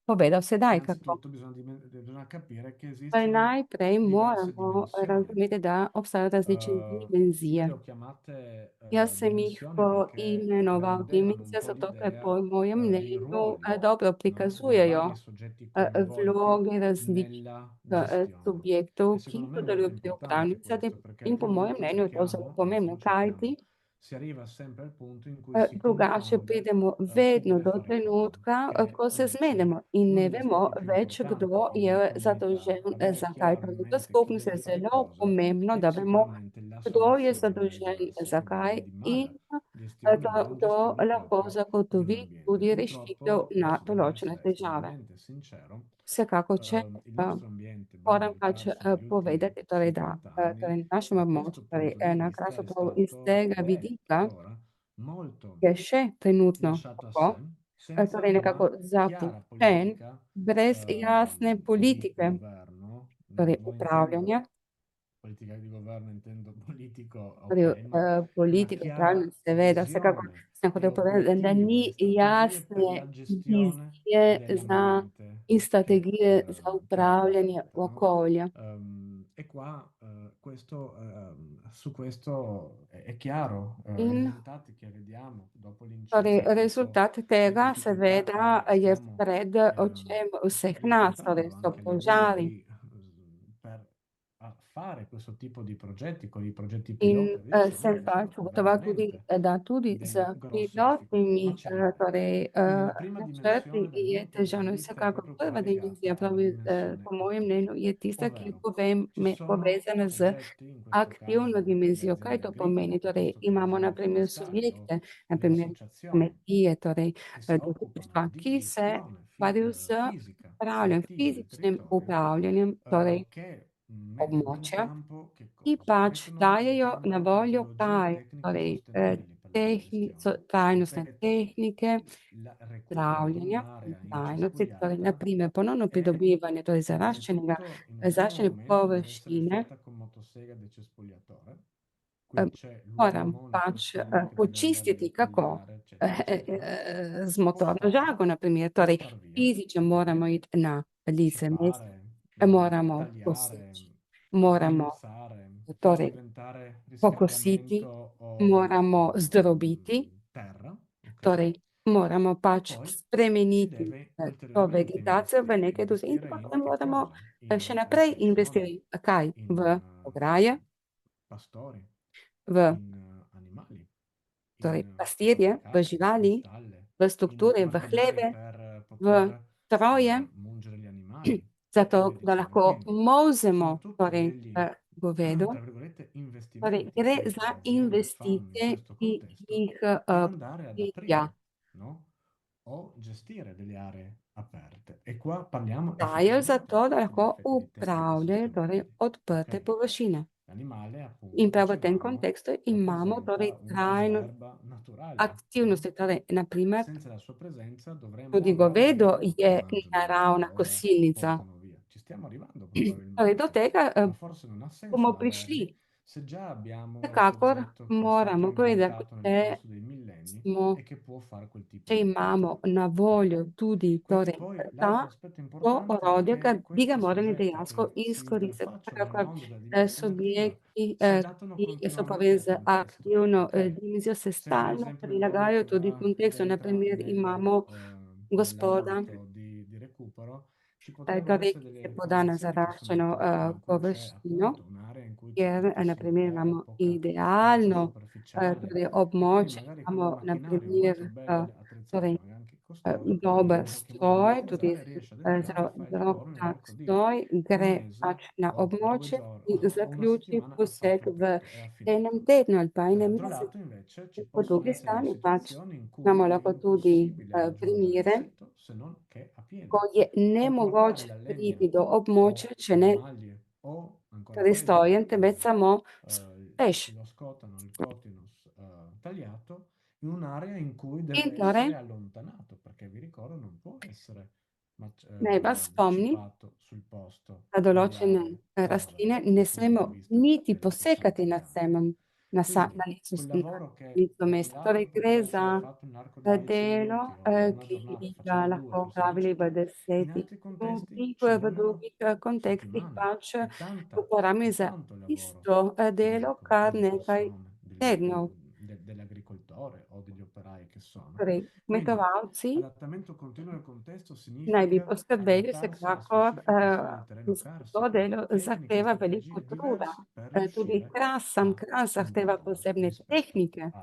povedal sedaj, kako. innanzitutto bisogna capire che Torej, esistono najprej diverse moramo dimensioni. razumeti, da obstajajo različne Io dimenzije. le ho chiamate Jaz sem jih dimensioni perché poimenoval rendevano un dimenzije, po' zato ker l'idea po mojem dei mnenju ruoli, dobro no? Dei prikazujejo vari soggetti coinvolti vloge različnih nella gestione. E subjektov, ki secondo me è molto sodelujo pri upravljanju. importante questo perché In po mojem altrimenti mnenju je to zelo cerchiamo, anzi pomembno, non cerchiamo, kajti si arriva sempre al punto in cui si drugače confonde pridemo chi vedno deve do fare cosa, trenutka, che è ko se invece zmedemo in uno ne degli vemo aspetti più več, importanti kdo in una je comunità, zadolžen avere za kaj. chiaro in Torej, v mente chi skupnosti deve je fare zelo cosa pomembno, e da vemo, sicuramente la kdo je soluzione delle zadolžen diverse za forme kaj di in malgestione, di non kdo gestione lahko proprio di un zagotovi ambiente. tudi rešitev Purtroppo, na adesso devo določene essere težave. estremamente sincero, Vsekakor, če il nostro ambiente, bene moram o pač scarso, negli ultimi povedati, torej, da 70 anni, torej, na našem da območju, questo torej, punto di na vista Krasu è prav iz stato tega ed è vidika tuttora molto je še trenutno lasciato a tako, sé, senza torej una nekako chiara zapuščen, politica brez jasne di politike, governo torej non intendo upravljanje, politica di governo, intendo politico, ok, torej ma una politika, upravljanje, chiara seveda, vsekakor visione sem e hotel povedati, da obiettivi e ni strategie per jasne la gestione vizije za dell'ambiente in che, strategije za che upravljanje abita, no? okolja. E qua su questo è chiaro, i In risultati che vediamo dopo torej, l'incidente, dopo rezultat le tega difficoltà seveda che je stiamo pred očem vseh nas, torej riscontrando so anche nel požari. noi per fare questo tipo di progetti, con i progetti In pilota, via dicendo, sem ci pač sono ugotovila tudi, veramente da tudi z delle grosse difficoltà, ma pilotnimi ci arriveremo. torej, Quindi la prima načrti dimensione del je mito težavno. In dell'ite è vsekakor proprio prva dimenzija, collegata alla dimensione po mojem attiva, mnenju, je tista, ki je ovvero ci sono povezana z soggetti, in questo aktivno caso le dimenzijo. Kaj aziende to agricole, pomeni? Torej, piuttosto che le imamo na aziende primer forestali o subjekte, na le primer associazioni kmetije, torej che si occupano društva, di ki se gestione ukvarjajo z fisica e attiva del fizičnim territorio, upravljanjem, torej che mettono in območja, campo che ki cosa? pač Mettono in dajejo na campo voljo metodologie kaj, tecniche torej sostenibili per la sua gestione. trajnostne Ripeto, tehnike, il recupero di zdravljenja in un'area trajnosti, torej incespugliata naprimer ponovno è pridobivanje, torej prima di zaraščenega, tutto, in un primo zaraščene momento, deve essere površine, fatta con motosega decespugliatore. eh, Qui c'è moram l'uomo, le pač persone che deve andare a počistiti, kako ritagliare, eccetera, eccetera. z motorno žago, na primer, torej Portar via, fizično ok? moramo iti na lice mesta, Sciupare, moramo poseči, tagliare, moramo indirizzare, far torej diventare pokositi, riscaldamento o moramo zdrobiti, terra, ok? torej moramo pač Poi si spremeniti deve to ulteriormente vegetacijo v investire. nekaj drugega in Investire potem in che moramo cosa? še In naprej ristorazione, investirati. Kaj? in V ograje, pastori, v in animali, torej in pastirje, v fabbricati, in živali, stalle, v in strukture, v macchinari hleve, per v poter stroje, mungere gli animali e via zato da dicendo. lahko Quindi sono molzemo tutti torej degli, govedo. tra virgolette, Torej, investimenti gre che za le aziende fanno in investicije, questo ki contesto jih per andare ad podjetja aprire, no? O gestire delle aree aperte. E qua parliamo dajo za effettivamente to, da di lahko di tempi upravljajo torej sostenibili. odprte Ok? površine. L'animale, appunto, In prav v tem dicevamo, kontekstu imamo rappresenta torej una trajno riserva naturale, no? aktivnosti, torej naprimer Senza la sua presenza dovremmo tudi aver govedo meno je mangiano che naravna ora kosilnica. portano via. Ci stiamo arrivando Torej, do probabilmente, tega ma forse non ha senso bomo prišli. averli se già abbiamo un Vsekakor soggetto che è stato moramo povedati, inventato nel corso dei millenni smo, e che può fare quel tipo če di imamo attività. na Ok? voljo tudi Quindi torej poi ta, l'altro aspetto to importante è orodje, che bi ga questi morali soggetti dejansko che si izkoristiti. interfacciano nel Vsekakor mondo della dimensione attiva subjekti, si adattano ki so povezani continuamente al z contesto, aktivno ok? dimenzijo, se Sembra stalno l'esempio di un uomo prilagajajo che tudi va ed kontekstu. entra Naprimer, imamo gospoda, nell'ambito di recupero, ci potrebbero torej, essere ki delle se poda na informazioni che sono zaraščeno attive in cui c'è površino, appunto un'area in cui c'è kjer pochissima naprimer terra, imamo poca terra idealno superficiale torej e quindi območje, magari con un imamo macchinario naprimer molto bello attrezzato, torej magari anche costoso, dober in qualche modo stroj, tudi meccanizzare, riesce ad entrare e zelo, fa il zelo lavoro tak nell'arco di stroj un gre mese pač na o 2 območje giorni in o una zaključi settimana ha poseg fatto v tutto, e ha finito. enem tednu ali pa enem Dall'altro lato mesecu. invece ci Po possono drugi essere delle strani pač situazioni in cui imamo è lahko tudi impossibile raggiungere il primere, sito se non che a ko piedi, je o portare nemogoče la legna priti do o območja, če le ne maglie o ancora torej peggio strojem, temveč samo peš. lo scotano, il cotinus tagliato in un'area in cui In deve torej essere allontanato, perché vi ricordo non può essere naj vas spomnim, cipato sul posto da nelle določene aree per, rastline dal ne punto smemo di vista niti delle persone posekati na tagliate. semem, Quindi quel na lavoro che licu da un mesta. Torej lato gre poteva za essere fatto nell'arco di 10 minuti delo, o in una giornata, ki ga facciamo due, lahko pensiamo opravili v città, in 10 altri contesti minutih, ci v vogliono drugih kontekstih settimane. pač È uporabimo za tanto il lavoro isto delo fisico e kar di nekaj passione tednov. dell'agricoltore o degli operai che sono. Torej, Quindi kmetovalci adattamento continuo al contesto naj bi significa poskrbeli adattarsi alla vsekakor specifica sede del terreno za to carsico, delo tecniche e zahteva veliko strategie truda. diverse per Tudi riuscire sam a kras zahteva compierlo posebne rispetto tehnike.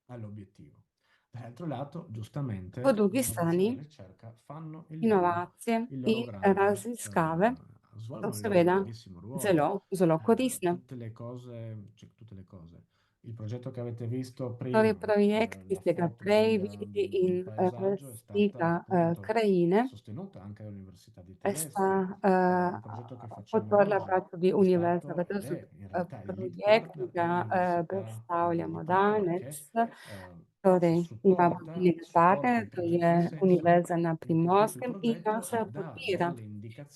all'obiettivo. Dall'altro lato, Po giustamente, drugi l'innovazione e strani la ricerca fanno inovacije il loro in grande, raziskave so svolgono il loro seveda grandissimo ruolo. zelo, zelo koristne. Tutte le cose, cioè tutte le cose. Il progetto che avete visto Torej, prima, projekt, ki la ste ga foto prej videli del in paesaggio, è stata slika appunto krajine, sostenuta anche dall'Università di sta Trieste. Il progetto che facciamo podprla oggi pa tudi è univerza. stato To ed so è in realtà il lead projekt, ki partner ga è l'Università di predstavljamo Padova, che danes. Torej, imamo supporta, enega supporta i partnerja, to progetti je SENSA Univerza na di tutto il Primorskem in progetto nas e dà podpira delle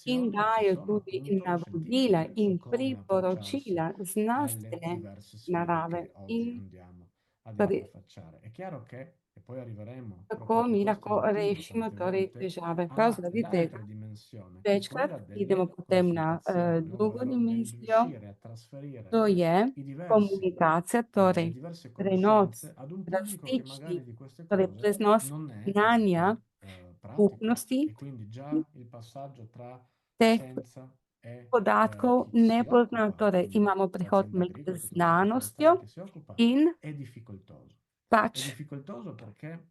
in indicazioni che daje sono tudi appunto navodila scientifiche su in come approcciarsi priporočila alle znanstvene diverse sfide narave che oggi in andiamo ad torej, interfacciare. È chiaro che, e poi arriveremo proprio kako per mi questo lahko motivo rešimo tante torej volte težave. Prav a zaradi tega l'altra dimensione, che è večkrat quella idemo delle potem na consultazioni, drugo ovvero del dimenzijo, riuscire a trasferire to je i diversi komunikacija, le torej diverse prenos conoscenze ad un pubblico che magari različnih, di queste torej cose prenos non è znanja, così pratico. skupnosti E quindi già il passaggio tra teh scienza e podatkov chi ne si pozna. occupa, Torej quindi imamo prehod l'azienda med agricola piuttosto che forestale znanostjo che si occupa, in è difficoltoso. È pač difficoltoso perché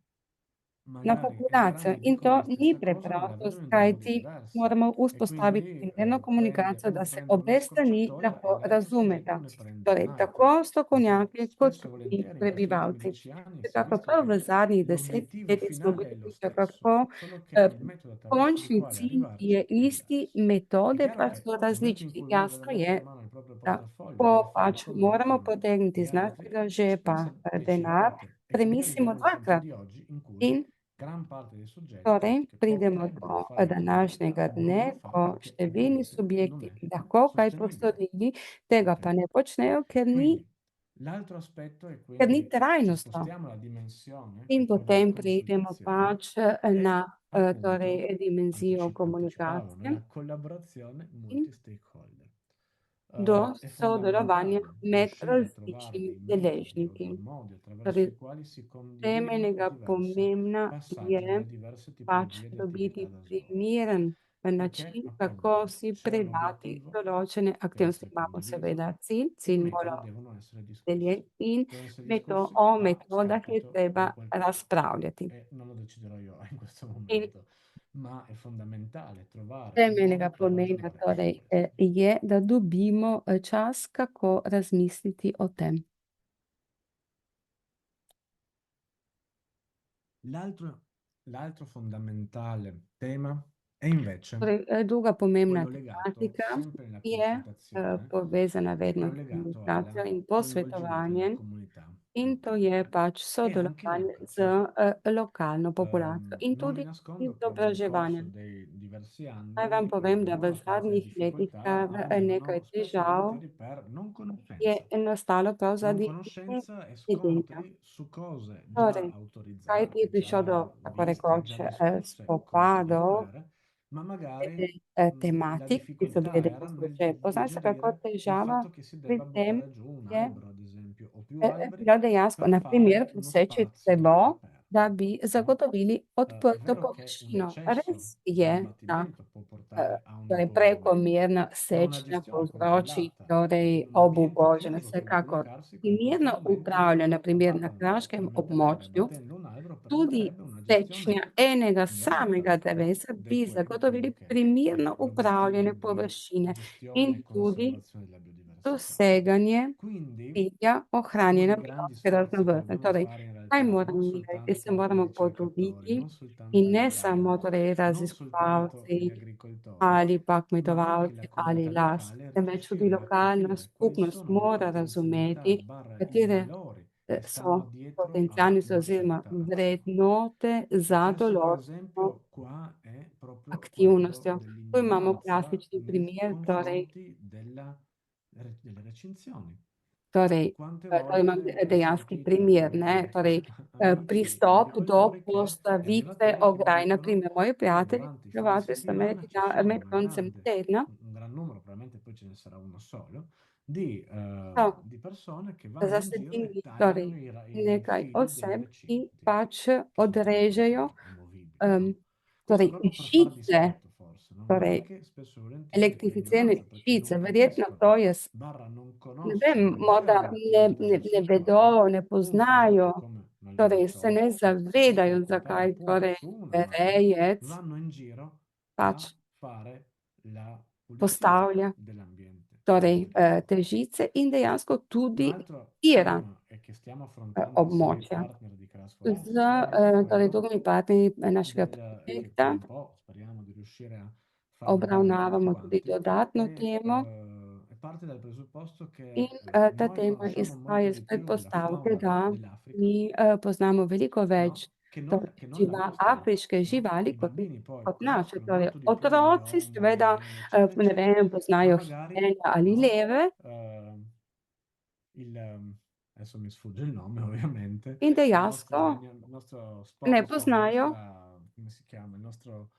na magari populacijo. entrambi In dicono to la ni stessa cosa ma la preprosto, vedono in due modi kajti diversi. moramo E vzpostaviti quindi primerno komunikacijo, uno da se prende una obe strani scorciatoia e lahko l'altro razumeta. subito ne prende Torej, un'altra. tako Perché strokovnjaki kot spesso e tudi volentieri negli ultimi prebivalci. 10 anni si è Vsekakor visto prav v che zadnjih l'obiettivo desetletjih smo finale è bili lo priča, stesso, kako solo che eh, il metodo attraverso il končni quale cilj je arrivarci è isti, diverso. È metode chiaro pa che so nel momento in različni. cui uno deve Jasno mettere je, mano al proprio da portafoglio, deve ko fare pač come moramo ragionano potegniti gli iz altri, našega žepa decidere denar, perché. E qui premislimo arriviamo all'esempio dvakrat di oggi in cui in gran parte dei soggetti torej che pridemo potrebbero do fare današnjega competitività non lo dne, ko fanno perché številni ovviamente non subjekti è lahko kaj sostenibile. postorili, tega Ok? pa ne počnejo, Quindi l'altro aspetto è ker ni quindi ci trajnostno. spostiamo alla dimensione, che In è quella delle potem preidemo consultazioni, pač e na appunto dimenzijo anticipavo, komunikacije nella collaborazione in multi-stakeholder. do È sodelovanja fondamentale med riuscire a trovare različnimi dei metodi o deležniki. dei modi attraverso Torej, i quali si condividono i temeljnega diversi pomembna passaggi je nelle diverse pač tipologie di attività dobiti da svolgere. primeren Perché način, kako appunto si c'è un predati obiettivo določene che deve aktivnosti. essere Imamo condiviso, seveda cilj, i cilj metodi mora devono essere discussi. deljen in Devono essere discussi o a metodah je scapito di treba qualcuno. razpravljati. E non lo deciderò io in questo In momento, ma è fondamentale trovare un temeljnega modo per pomena ragionare su torej questo. je, da dobimo čas, kako razmisliti o tem. L'altro l'altro fondamentale tema è invece Torej, druga pomembna quello legato tematika sempre nella je consultazione, povezana è vedno quello s legato al komunikacijo in coinvolgimento della posvetovanjem, comunità in to je locale. pač E anche lì sodelovanje z però lokalno populacijo in non mi tudi nascondo che nel corso izobraževanjem. dei diversi Naj vam anni povem, da v buona parte delle zadnjih letih difficoltà kar nekaj arrivano spesso e težav volentieri per non je conoscenza. nastalo prav Non zaradi conoscenza e nevedenja. scontri su cose già Torej, kaj ti je autorizzate, prišlo do, già tako viste, rekoč, già discusse, come si deve spopadov volere, ma magari glede la tematik, ki so bile difficoltà era dejansko nel že poznane, kako digerire il težava fatto che si pri debba tem buttare giù un je albero, ad esempio, o più alberi bila dejansko, per na primer, fare uno poseči spazio drevo, da aperto. bi No? zagotovili È odprto vero che un površino. eccesso Res di je, da abbattimento può portare a un torej impoverimento, prekomerna ma una sečnja gestione povzroči controllata torej in un ambiente obubožanje. chiuso può Vsekakor moltiplicarsi primerno comparativamente upravljanje, na a primer na battere un albero. kraškem območju, Abbattendo un albero tudi permetterebbe una gestione sečnja enega samega immediata drevesa bi di quello zagotovili che è primerno l'obiettivo upravljanje di površine gestione e in tudi conservazione della biodiversità. doseganje Quindi cilja uno ohranjanja dei grandi biotske sforzi che raznovrstnosti. dobbiamo Torej, fare in kaj realtà, non moramo narediti? Se soltanto i moramo ricercatori, potruditi non in soltanto gli ne samo agronomi, torej non soltanto gli raziskovalci agricoltori, ali pa ma anche kmetovalci la ali comunità las, locale, temveč tudi riuscire a lokalna capire quali skupnost sono le mora potenzialità, razumeti, barra i katere valori che stanno so dietro a potencialni una oziroma certa azione. vrednote za Successo, per določeno esempio, qua è proprio quello aktivnostjo. Tu imamo dell'ignoranza plastični nei primer, torej confronti delle recinzioni. Torej, Quante to imam volte ho dejanski sentito primer, da ne, torej, amici pristop do agricoltori che, e postavitve allevatori che mi ograj. Na dicono primer, moji che prijatelji durante i fine prebivalci so settimana ci sono med koncem tedna, un gran numero, probabilmente poi ce ne sarà uno solo, di, so di persone che vanno in giro e zasedili tagliano torej i nekaj fili delle oseb, ki recinti, pač che sono tra l'altro odrežejo insomma amovibili, um, no? Questo torej proprio per far žice, dispetto forse, no? Ma torej anche spesso e volentieri per elektrificirane ignoranza, perché non žice. Verjetno to capiscono, je barra non ne vem, conoscono morda l'intero motivo ne attraverso il vedo, quale ne un fatto poznajo, come un torej se ne allevatore si può zavedajo, comportare zakaj appunto torej su una macchina, rejec vanno in giro a pač fare la pulizia postavlja dell'ambiente torej dentro casa. te žice in dejansko Un tudi altro tira tema è che stiamo affrontando insieme ai območja. partner di Crash for Z Us è torej quello drugimi partnerji našega che tra projekta un po' speriamo di riuscire a fare in modo da tutti obravnavamo tudi quanti, dodatno è temo, parte dal presupposto In che ta noi tema conosciamo izhaja molto iz di più la predpostavke, fauna da dell'Africa, mi poznamo veliko več no? Che torej non la nostra, afriške no? živali I kot, bambini poi kot naše. conoscono Torej, molto di più i otroci leoni, le seveda iene, eccetera, ne eccetera, vem, ma poznajo magari, hiperne ali no? leve Il, adesso mi sfugge il nome, ovviamente, in il nostro, dejansko il nostro ne sponsor, la poznajo nostra, come si chiama, il nostro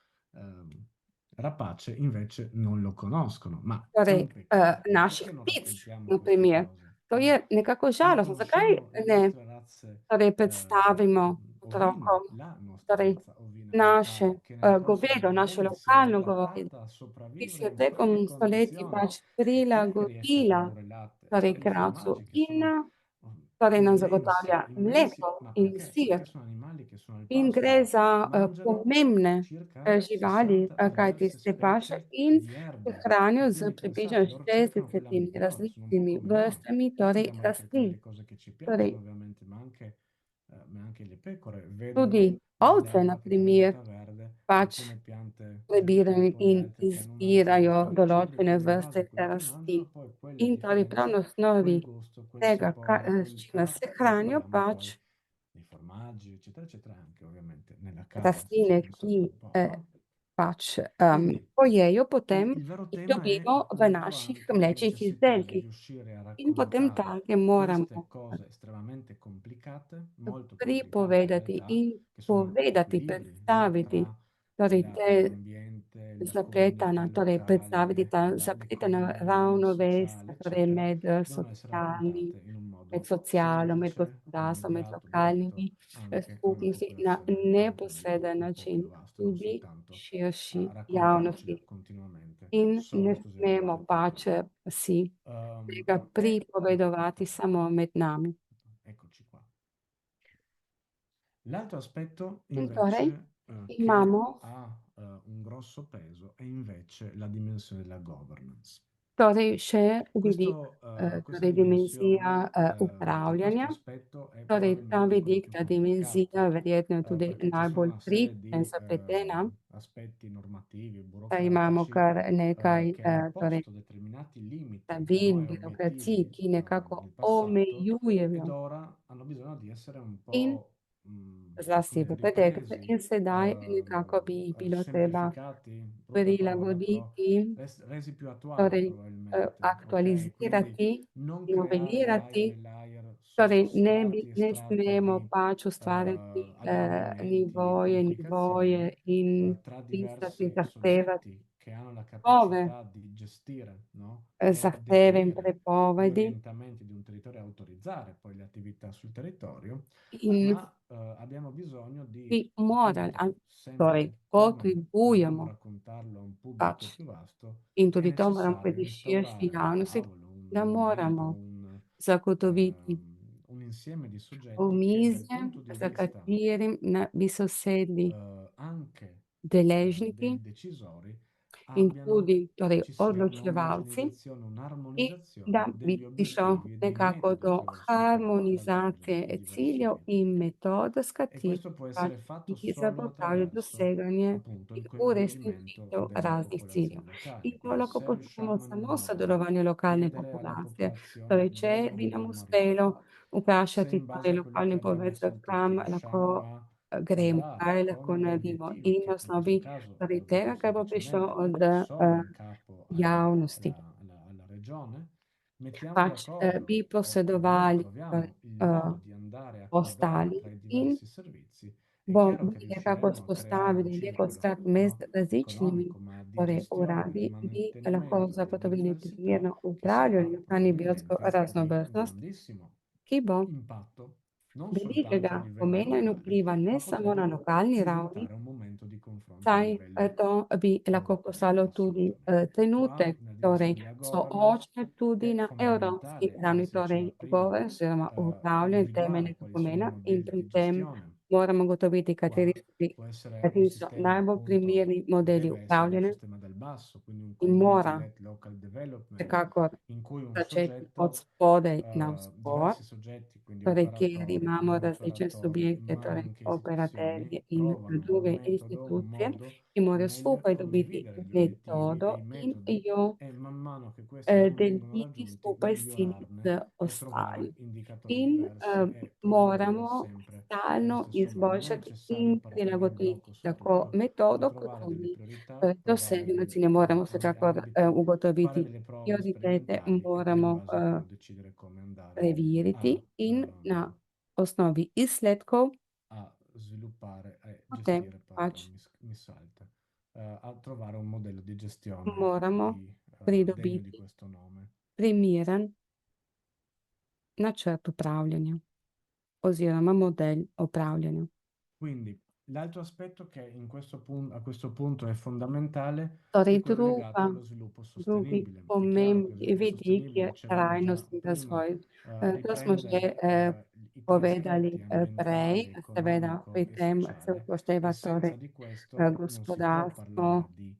rapace invece non lo conoscono, ma è torej, un peccato, no? naših Perché non ptic, raccontiamo na queste primer. cose, To no? je nekako Non žalostno. Zakaj conosciamo le ne nostre razze torej predstavimo ovine, otrokom la nostra torej razza ovina naše locale, che nel corso govedo, dei naše millenni si è lokalno govedo, adattata a ki sopravvivere se je in quelle tekom stoletij condizioni pač e che riesce a prilagodila produrre latte e torej fare i kravcu formaggi che in sono torej nam immensi, zagotavlja immensi, mleko ma in perché? sir. Perché sono animali che sono al In pasto, gre za mangiano pomembne circa živali, 60 kajti diverse se paše specie in di se erbe. E hranijo z quindi približno pensate, loro cercano 60 quell'ambizione, sono un po' različnimi come noi. vrstami, Tutti torej abbiamo anche rastlin. quelle cose che ci piacciono, Torej, ovviamente, ma anche le pecore vedono tudi ovce, na nell'erba che poi primer, diventa verde pač alcune piante del prebirajo tipo, le in altre che hanno un altro izbirajo gusto, eccetera, e določene quindi in base a vrste quello che rastlin. mangiano, poi quelle In torej prav na differenze, osnovi quel gusto, quel tega, sapore, s quel čimer se carattere, lo hranijo, troviamo poi pač nei formaggi, eccetera, eccetera, anche ovviamente nella carne, se ci rastline, pensate ki un po', no? pač Quindi pojejo, potem il vero jih tema è dobimo v appunto naših anche la mlečnih necessità di izdelkih. riuscire a In potem raccontare take queste moramo cose estremamente complicate, molto complicate in pripovedati realtà, in che sono povedati, equilibri, no? predstaviti, Tra torej te l'ambiente, la comunità zapletana, torej predstaviti locale, ta zapletena l'economia, il ravnovesje, sociale, torej eccetera, med devono essere socialni, raccontate in un med modo socialno, med semplice, gospodarstvom, med immediato, diretto, lokalnimi anche con una skupnosti na popolazione neposreden un po' način, più vasta, non tudi soltanto a širši raccontarci javnosti. continuamente In solo ne e esclusivamente smemo quello. pač si tega E pripovedovati samo med nami. eccoci qua. L'altro aspetto In torej invece che imamo ha un grosso peso è invece la dimensione della governance. torej še vidik, Questa torej dimenzija dimensione, cioè questo upravljanja, aspetto è torej ta probabilmente quello vidik, più ta dimenzija complicato, verjetno je tudi perché ci sono najbolj una serie prida in di zapletena, aspetti normativi, saj imamo burocratici, kar nekaj che hanno torej posto determinati limiti, pravil, no, e birokracij, obiettivi ki nekako nel passato ed omejujejo ora hanno bisogno di essere un in po', zlasti v preteklosti ripresi, in sedaj nekako bi jih bilo treba semplificati, brutta parola, però prilagoditi, resi più attuali torej probabilmente, ok? Quindi aktualizirati, non creare novelirati. layer e layer Torej, strati e ne strati smemo di pač ustvarjati adempimenti, di nivoje complicazioni in tra pisati, diversi zahtevati soggetti che hanno la nove capacità di gestire, no? E zahteve in definire gli prepovedi orientamenti di un territorio, autorizzare poi le attività sul territorio, in ma abbiamo bisogno di bi morali, appunto torej, sempre come dobbiamo potrebujemo raccontarlo a un pubblico pač più vasto, in è tudi to moram necessario povedati širši instaurare un javnosti, tavolo, da un momento, moramo zagotoviti un insieme di soggetti che dal omizje, punto di za vista katerim bi so sedli anche deležniki dei decisori in abbiano, tudi torej ci sia odločevalci. un'omogenizzazione, In da un'armonizzazione bi degli prišlo obiettivi e dei nekako metodi do attraverso i quali raggiungere i harmonizacije diversi ciljev obiettivi. in metod, s E katerimi questo può essere pač fatto bi solo zagotavljali attraverso doseganje appunto il in coinvolgimento uresničitev delle raznih ciljev. popolazioni locali. In to Quindi lahko se počnemo riusciamo in un samo s modo a sodelovanjem lokalne chiedere alle populacije. popolazioni Torej, če dove bi nam vogliamo uspelo arrivare, se vprašati in base torej a quello che lokalne abbiamo povedati, sentito kam riusciamo lahko a gremo, dare kaj poi lahko degli naredimo. obiettivi In na che in questo osnovi caso torej tega, dovuti kar bo prišlo semplicemente od solo in capo javnosti. alla regione, mettiamo Pač d'accordo bi o almeno posedovali troviamo il eh, modo di andare a quadrare ostali tra i in diversi servizi. È chiaro bomo che nekako riusciremo a creare un vzpostavili neko circolo, stak med no? različnimi Economico, ma di torej gestione, di uradi, bi lahko mantenimento della zagotovili biodiversità primerno che sarà upravljanje lokalni biotsko probabilmente di un raznovrstnost, grandissimo ki bo impatto non soltanto a velikega livello pomena in locale, vpliva ne ma samo na potrebbe lokalni ravni, diventare un momento di confronto a saj livello to bi lahko europeo, postalo tudi assolutamente. E qua trenutek, nella dimensione torej della governance soočne tudi è na evropski fondamentale, come ravni, si diceva torej prima, govor oziroma upravljanje individuare temeljnega quali sono i pomena in modelli pri di tem gestione. moramo gotoviti, Qua può essere un kateri so sistema najbolj appunto, primerni modeli deve essere un upravljanja sistema dal basso, quindi un in mora community-led local development, vsekakor in cui un začeti od soggetto, spodaj na vzgor, diversi soggetti, quindi torej kjer non imamo različne operatori, subjekte, ma torej anche istituzioni, operaterje in trovano un druge metodo, un institucije modo ti mora skupaj dobiti condividere gli obiettivi e metodo i in metodi jo e man mano che questi non vengono deliti raggiunti, skupaj s cilji, migliorarne z e trovare ostali. indicatori In diversi e progredire moramo sempre stalno verso somma. Non è izboljšati necessario in partire in blocco prilagoditi su tako tutto, ma metodo kot trovare delle tudi priorità, provare dosegnosti. delle, Ne moramo vsekakor ambiti, fare ugotoviti delle prove prioritete, sperimentali e poi in moramo base a quello decidere come andare preveriti a, in na osnovi izsledkov sviluppare e potem gestire, pardon, pač mi salta, a trovare un modello di gestione moramo degno di pridobiti questo nome. primeren načrt upravljanja oziroma model upravljanja. Quindi l'altro aspetto che a questo punto è fondamentale è Torej, quello legato allo sviluppo drugi sostenibile. È chiaro che lo pomembni sviluppo vidik je sostenibile, ci avevamo già trajnostni prima, razvoj. To smo že riprende i tre povedali aspetti prej, ambientale, seveda economico pri e tem se sociale e upošteva senza torej di questo non si può parlare gospodarstvo, di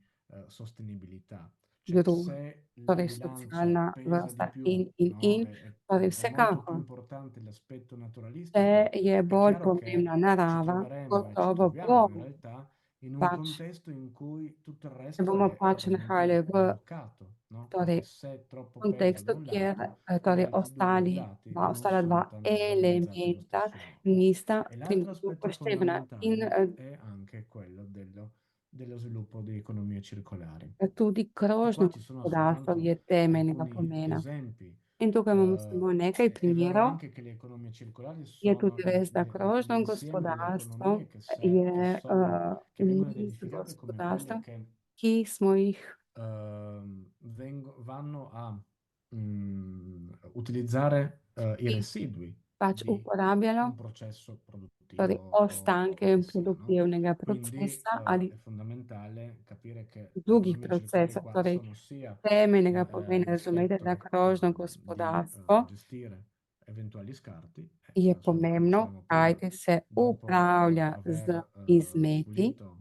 sostenibilità. Cioè, drugo, se la torej bilancia socialna pesa di vrsta più, no, in, torej è molto più vsekakor, importante l'aspetto če naturalistico, je è bolj chiaro che pomembna ci narava, troveremo e ci gotovo bo troviamo in realtà in un pač, contesto in cui tutto il se resto bomo è pač nahajali totalmente v bloccato, no? Perché torej se troppo pesa da kontekstu, un kjer lato, gli torej altri due lati non ostala dva sono tanto valorizzati allo elementa stesso modo. nista E l'altro primerno aspetto upoštevana in fondamentale è anche quello dello sviluppo di economie circolari. tudi E krožno qua ci sono gospodarstvo soltanto je temeljnega alcuni pomena. esempi. In tukaj imamo samo nekaj È vero primerov. anche che le economie circolari Je sono tudi res, da krožno l'insieme delle gospodarstvo economie je che vengono niz identificate come quelle gospodarstv, che ki smo jih vanno a utilizzare i jih residui pač di uporabljalo, un processo torej produttivo o ostanke quel che sia, no? produktivnega Quindi procesa ali è fondamentale capire che le drugih economie circolari procesov. qua Torej, sono sia temeljnega pomena razumeti, da l'aspetto krožno di gospodarstvo gestire eventuali scarti, je insomma, come pomembno, dicevamo prima, kajti se dopo upravlja z aver izmeti pulito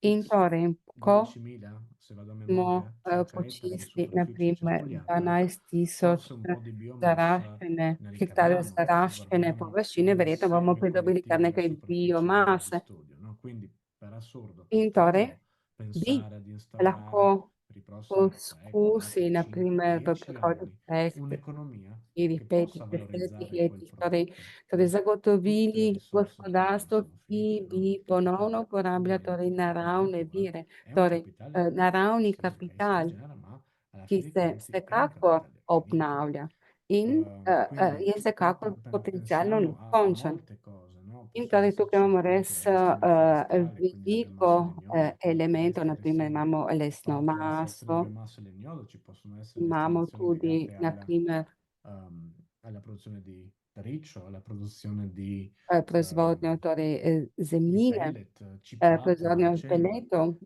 in X torej, ko 10.000, se vado a memoria, smo circa ettari di počistili superficie naprimer cespugliata, 12 tisoč forse un po' di biomassa zaraščene, ne hektarjev ricaviamo se zaraščene guardiamo površine, verjetno bomo l'insieme pridobili kar collettivo della nekaj superficie di biomase. studio, no? Quindi, per assurdo, In torej potremmo bi pensare di lahko instaurare per i prossimi 3, 4, poskusi, 5, naprimer v 10 prihodnjih anni treh, un'economia štirih, che petih, possa 10 valorizzare quel letih, torej, prodotto, torej no? Tutte le zagotovili risorse scusate gospodarstvo, sono ki finite, bi no? ponovno Capitale, uporabljalo torej in naravne natura vire, è un torej capitale naravni che si kapital, rigenera, ma alla ki fine dei se conti è un vsekakor capitale finito. obnavlja in Quindi je qua vsekakor potencialno pensiamo a neskončen. molte cose, no? In Possono torej tukaj esserci imamo appunto res la gestione forestale, quindi la biomassa veliko legnosa che elementov, resta naprimer residua, imamo a lesno parte l'estrazione di maso, biomassa legnosa ci possono essere imamo destinazioni tudi legate naprimer alla produzione di terriccio, alla produzione proizvodnjo torej di zemljine, pellet, cipato e via proizvodnjo dicendo. pelletov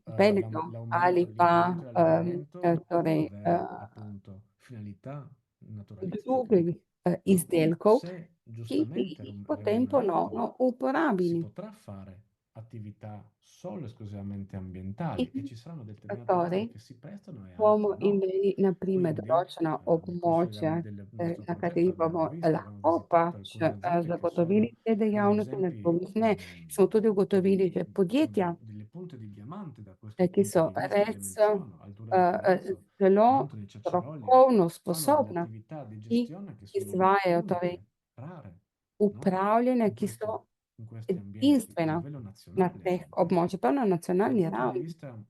ali L'incremento pa dell'allevamento può torej avere appunto finalità naturalistiche. drugih izdelkov, Se ki bi giustamente jih potem remunerato, ponovno si uporabili. potrà fare attività solo e esclusivamente ambientali e In ci saranno determinate aree torej che si prestano e bomo altre no. imeli na primer Quindi, določena nel corso območja, del nostro na progetto katerih bomo abbiamo lahko visitato pač alcune aziende che zagotovili sono te degli dejavnosti, na esempi, drugih ne. Smo tudi ugotovili, že podjetja, delle punte di diamante da questo ki punto so di vista che res menziono, Altura di Corazzo, zelo Antoni Ciaceroli, strokovno fanno delle sposobna, attività di ki gestione che sono izvajajo torej uniche, rare, no? upravljanja, In ki so in questi ambienti a edinstvena livello na nazionale teh anche. območjih, pa na Dal nacionalni punto di ravni. vista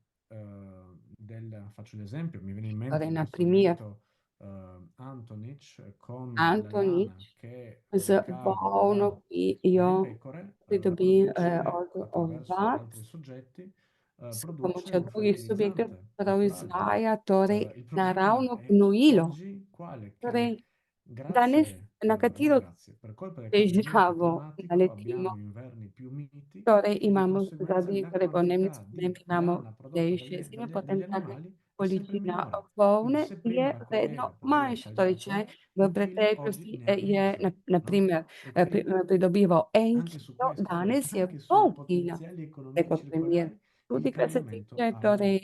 faccio l'esempio, mi viene in mente Torej, in na questo primer momento Antonic con la lana Antonič che z ricava volno, ki dalle jo pecore, pridobi produce od attraverso ovad, altri soggetti, s produce pomočjo un drugih subjektov fertilizzante naturale. proizvaja torej Il problema naravno è gnojilo. oggi quale? Che Torej, danes grazie, na non katero grazie, per colpa del cambiamento težavo climatico naletimo, abbiamo inverni più miti torej e di imamo conseguenza zaradi la torej podnebnih quantità sprememb di imamo lana prodotta daljše zime, dagli potem ta animali è sempre količina minore. Quindi volne se prima je la vedno corriera produeva manjša. Torej, če carboidrato v un chilo, oggi preteklosti ne ha je previsto, na no? primer E quindi pridobival en anche su kilo, questo, come danes je anche sulle pol kila. potenziali Je economie kot primer. circolari, il Tudi kar se cambiamento tiče ha torej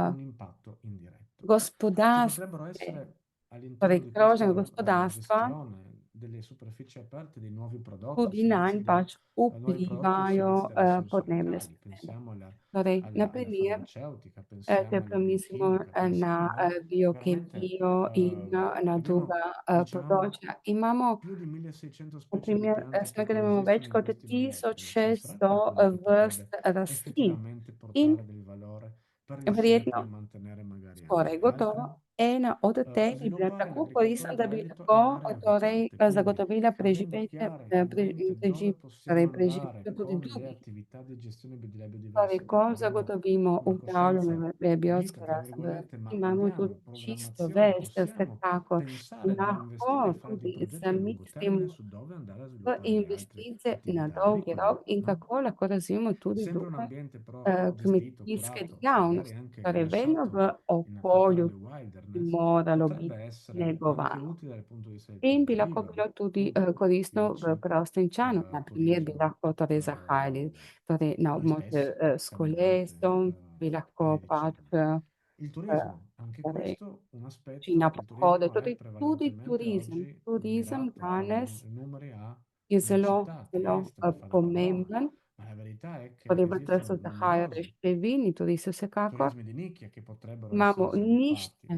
un impatto indiretto. Ci gospodarstva, potrebbero essere all'interno torej di krožnega questa gospodarstva, gestione delle superfici aperte dei nuovi prodotti, tudi nanj servizi, pač nuovi prodotti o servizi vplivajo da risorse podnebne locali. spremembe. Pensiamo Torej, na alla primer, farmaceutica, če pensiamo alla pomislimo biochimica, pensiamo na a veramente, biokemijo in na abbiamo, druga dicevamo, področja, imamo più di 1600 na specie di primer, piante che smo imamo coesistono več in kot questi ambienti. E sarà 1600 qualcuno che potrebbe vrst rastlin effettivamente in portare del valore per riuscire poi a verjetno mantenere magari skoraj anche gotovo altre? ena od teh bi bila Sviluppare tako l'agricoltura koristna, da da bi reddito in lahko aree torej abitate, quindi zagotovila avendo preživetje, chiare mente dove possiamo torej andare preživetje tudi con le drugih. attività di gestione della Torej, ko biodiversità, avremo zagotovimo una coscienza upravljanje biotske pulita, tra raznovrstnosti, virgolette, ma imamo tudi abbiamo čisto programmazione, vest, possiamo vsekakor pensare di lahko investire e fare dei tudi progetti a lungo termine zamislimo su dove andare a v sviluppare le altre investicije na attività dolgi agricole, rok in no? kako lahko razvijamo tudi Sempre un druge ambiente però gestito, kmetijske curato, magari dejavnosti. anche Torej, vedno lasciato v in okolju totale bi wilderness, moralo potrebbe biti essere anche negovano. utile dal punto di vista del In tempo bi lahko libero. bilo tudi koristno v Viaggi, prostem času. Na primer, bi turismo, lahko torej zahajali torej, na noi območje stessi, s camminate, kolesom, bi lahko via pač dicendo. Il eh, turismo, anche torej, questo un šli na aspetto, il pohode. turismo è Torej, tudi prevalentemente turizem. oggi Turizem mirato con danes numeri je alle zelo, città, a zelo Trieste per fare la parola, pomemben. ma la verità è che Torej, v to esistono se zahajajo numerosi številni turisti, vsekakor. turismi di nicchia che potrebbero essere Imamo sviluppati,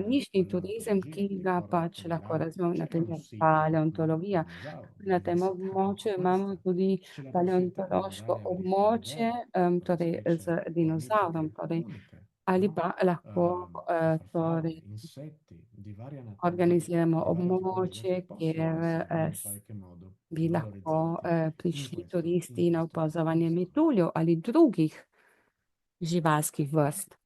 nišni turizem, dall'ornitologia ki che ga pač come lahko là razvijamo, c'è un naprimer sito, no? paleontologija. Un museo Na dove tem visitare anche območju imamo questa. tudi C'è la possibilità di paleontološko andare a območje, verificare torej z specie dinozavrom, ornitiche torej, uniche, ali no? pa lahko Farfalle, torej insetti di varia natura, organiziramo di varia tipologia che območje, possono kjer essere in qualche modo bi lahko valorizzati prišli in turisti na questo opazovanje contesto. metuljev ali drugih živalskih vrst.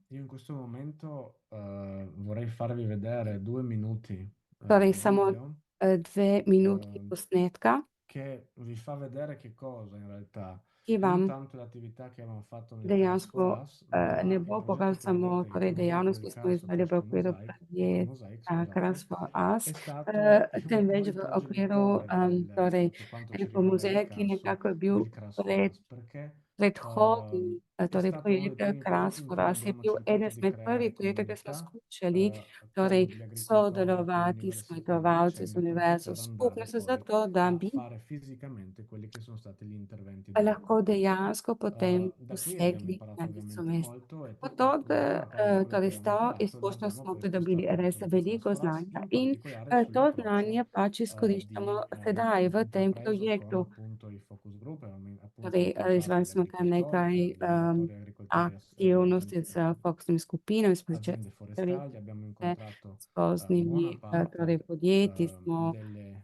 Io in questo momento vorrei farvi vedere 2 minuti Torej, di samo video 2 minuti ehm, posnetka, che vi fa vedere che cosa in realtà ki non vam tanto l'attività che abbiamo fatto nel Cars dejansko for Us, ne ma il bo progetto pokazal che samo vedete che torej chiama proprio dejavnost, il ki smo Cars izvedli v Sottosuolo okviru Mosaic, scusate, Trust for Us, è stato un po' temveč il v okviru progenitore del, torej, per quanto ci riguarda del ekomuzeja, ki caso, nekako je bil del Cars for Us, perché predhodni, è torej stato uno dei projekt primi progetti Trust in for cui Us je abbiamo bil eden cercato di izmed prvih creare projektov, ki smo comunità skušali torej, con gli agricoltori, con le sodelovati s università in kmetovalci, z vicenda per univerzo, poter s andare skupnostjo, poi zato da a bi fare fisicamente quelli che sono stati gli interventi lahko dopo. dejansko potem Da qui abbiamo posegli na imparato licu ovviamente mesta. molto e Od poi tod, buona parte di quello che torej, s abbiamo to imparato izkušnjo l'abbiamo smo poi pridobili spostato res dentro il Trust veliko for Us, znanja in in particolare to znanje sull'approccio pač izkoriščamo sedaj v tem intrapreso con projektu. appunto i focus group, abbiamo appunto Torej, reclutato izvajali gli smo kar agricoltori, nekaj gli educatori e agricoltori aktivnosti z fokusnimi skupinami, smo začeli aziende forestali, abbiamo incontrato s buona poznimi parte torej, podjetji, smo delle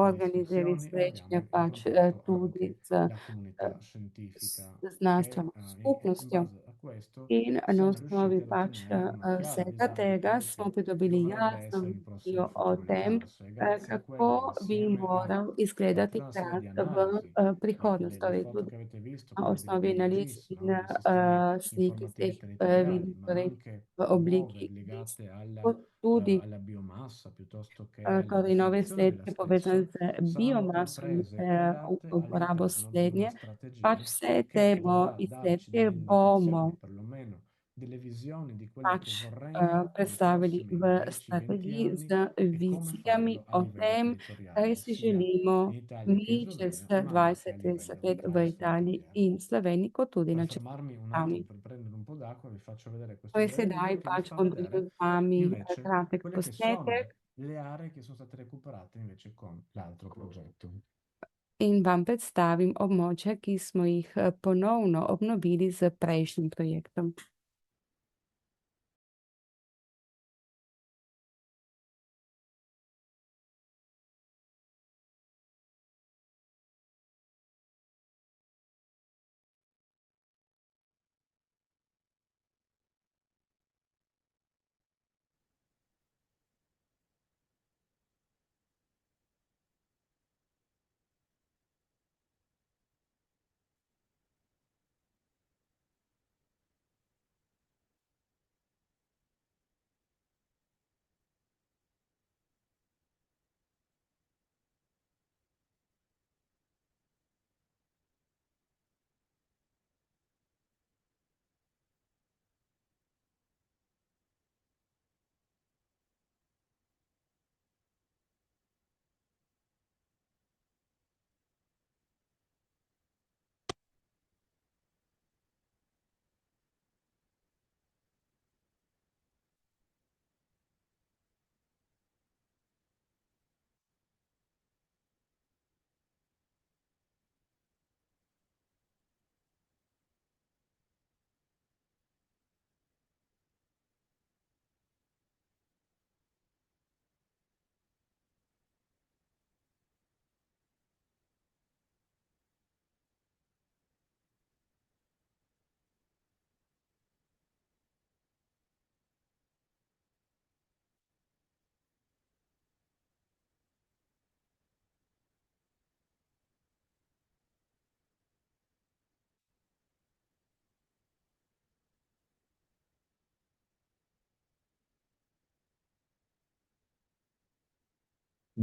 organizirali istituzioni e srečanja abbiamo pač incontrato tudi anche la comunità scientifica z che znanstveno in skupnostjo. base a questo In na siamo osnovi riusciti ad pač ottenere una chiara vsega visione di tega quello smo che pridobili dovrebbe jasno essere il vizijo prossimo o futuro del tem, CARS e grazie a quello, kako bi insieme a moral tutta izgledati una serie di krat v analisi, prihodnost. le Torej, foto tudi che avete visto, na quelle delle osnovi analiz PNGs, in no? Dei sistemi slik, ki ste informativi jih territoriali, videli, ma torej anche v nuove obliki list, legate kot tudi alla biomassa piuttosto che alla torej nove definizione della sledke povezane stessa, z saranno biomaso in comprese e adatte uporabo all'interno di una slednje. Pač strategia vse te che bo dovrà darci izsledke delle indicazioni, bomo perlomeno delle visioni di quello che pač vorremmo nei predstavili prossimi v 10-20 strategiji anni z e come vizijami farlo a o livello tem, kaj territoriale, si sia in želimo Italia che in mi čez Slovenia, ma anche a 20-30 livello let v locale sul Italiji territorio. in Sloveniji, kot tudi Per na fermarmi un attimo, ravni. per prendere un po' d'acqua, vi faccio vedere questo Torej breve sedaj video che vi pač fa bom delil vedere z vami invece kratek quelle che sono posnetek le aree che sono state recuperate invece con l'altro progetto. in vam predstavim območja, ki smo jih ponovno obnovili z prejšnjim projektom.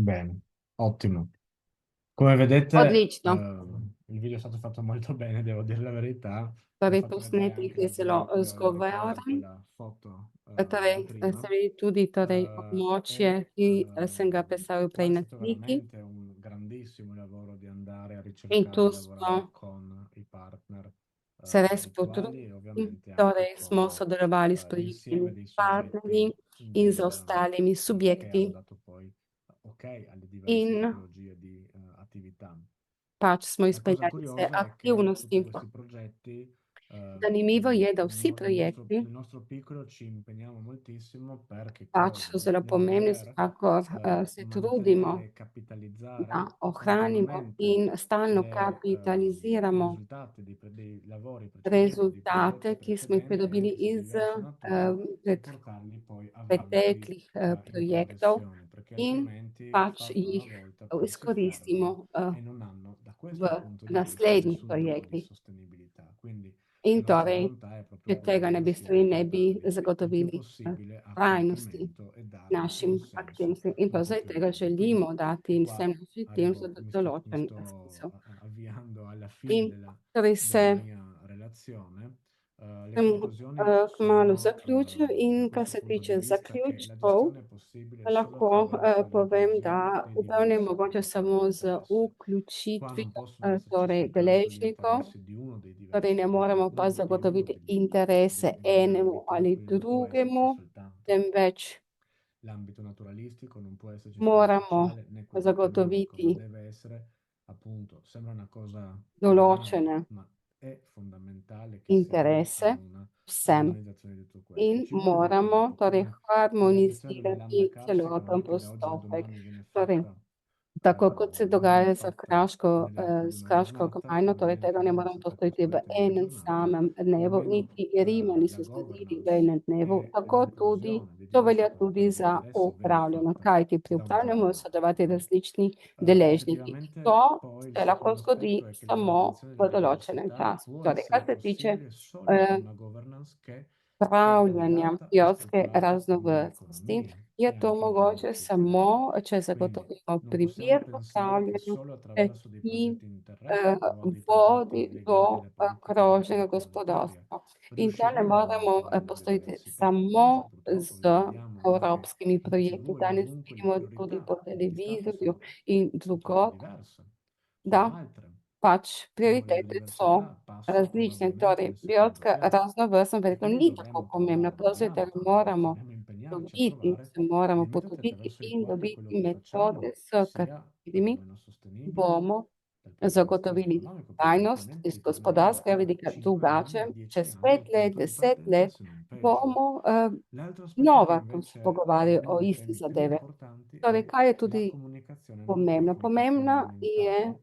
Bene, ottimo. Come vedete, Odlično. il video è stato fatto molto bene, devo dire la verità. Vi ho Torej, fatto vedere posnetki, anche ki je zelo l'alternativo a zgovoren. quella foto di Torej, prima. se vidi tudi torej, območje, E ki sem ga predstavil qua prej è na stato sliki. veramente un grandissimo lavoro di andare a In tu ricercare e smo lavorare con i partner se res virtuali e potrudili, ovviamente anche torej smo con sodelovali s projektnimi l'insieme dei partnerji soggetti in z ostalimi che hanno subjekti. dato poi ok alle diverse In tipologie di attività. pač smo La cosa izpeljali vse curiosa è che tutti aktivnosti. questi progetti, Zanimivo je, da vsi projekti nel nostro piccolo ci impegniamo moltissimo per che pač cosa? so zelo pomembni, Per vsekakor se trudimo, mantenere e da capitalizzare ohranimo continuamente in stalno i kapitaliziramo risultati dei lavori precedenti, dei progetti rezultate, ki smo jih precedenti, pridobili anche se di iz diversa natura, e portarli poi avanti preteklih in projektov progressione, perché in altrimenti pač partono una jih volta, poi si fermano izkoristimo e non hanno da v questo punto di vista naslednjih nessun tipo di projektih. sostenibilità. Quindi la In nostra torej, volontà è proprio če quella tega di ne bi riuscire a storili, ne bi portarli il più zagotovili possibile a trajnosti compimento e dare un našim senso aktivnostim. In un pa po' zdaj più tega lungo. Quindi želimo dati qua vsem našim tem za mi določen sto smisel. avviando alla fine In torej se della mia relazione. Le sem conclusioni kmalu sono zaključil da in kar questo se punto di tiče vista che la zaključkov, gestione è possibile solo lahko attraverso povem, l'inclusione da dei upravljanje diversi mogoče samo z interessi. Qua non vključitvijo possono esserci torej soltanto gli deležnikov, interessi di uno dei torej ne diversi moremo pa gruppi e uno zagotoviti interese degli enemu ambiti, ali quindi non può esserci drugemu, soltanto temveč l'ambito naturalistico, non può esserci quello moramo sociale né quello economico, ma zagotoviti deve essere appunto, sembra una cosa banale, določene ma è fondamentale che si porti interese a una vsem armonizzazione di tutto questo. in Ci vuole del moramo tempo, torej come la realizzazione della landa harmonizirati carsica non celoten è che da oggi al postopek. domani viene Torej, fatta, tako kot se viene dogaja za fatta nell'arco di s una Kraško giornata, gmajno, non torej viene tega ne fatta moramo postoriti v costruita in una enem giornata, samem dnevu, nemmeno niti Rima la niso zgradili v governance enem dnevu. e Tako tudi l'inclusione dei to diversi velja tudi portatori di za interessi viene upravljanje, fatta kajti pri da un upravljanju giorno morajo all'altro, sodelovati no? različni deležniki. Effettivamente To poi il se lahko secondo zgodi aspetto è che la samo manutenzione v della določenem diversità času. può Torej, essere kar se tiče possibile solo con eh, una governance che è upravljanja legata e biotske strutturata come raznovrstnosti, un'economia je e to anche mogoče geopolitica. samo, če Quindi zagotovimo non possiamo primerno pensare che upravljanje, solo attraverso dei ki progetti interreg o a dei progetti vodi do legati alle politiche di krožnega interlocutoria gospodarstva. In to ne riusciremo a moremo mantenere la postoriti diversità. Oggi samo purtroppo z rivediamo anche evropskimi in projekti. TV e Danes ovunque le vidimo tudi priorità po di Stato televizorju sono in purtroppo drugod, diverse, da sono altre. pač La prioritete so diversità passa različne. probabilmente Torej, in secondo biotska piano raznovrstnost e verjetno quindi ni tako dovremmo pomembna, trovare, prav dobbiamo zato trovarci, moramo dobbiamo impegnarci a dobiti, trovare se moramo dei metodi potruditi attraverso i in quali quello dobiti che metode, facciamo s sia katerimi perlomeno sostenibile bomo dal punto di vista zagotovili economico, perché trajnost altrimenti iz ritorneremo gospodarskega a vidika. 5 anni, Drugače, 10 čez anni, 5 let, punto di 10 let, partenza, se non peggio. bomo L'altro aspetto che znova se invece è pogovarjali uno o dei isti temi più zadeve. importanti Torej, è kaj je la tudi comunicazione, non più pomembno? applicazione Pomembna aumentata, je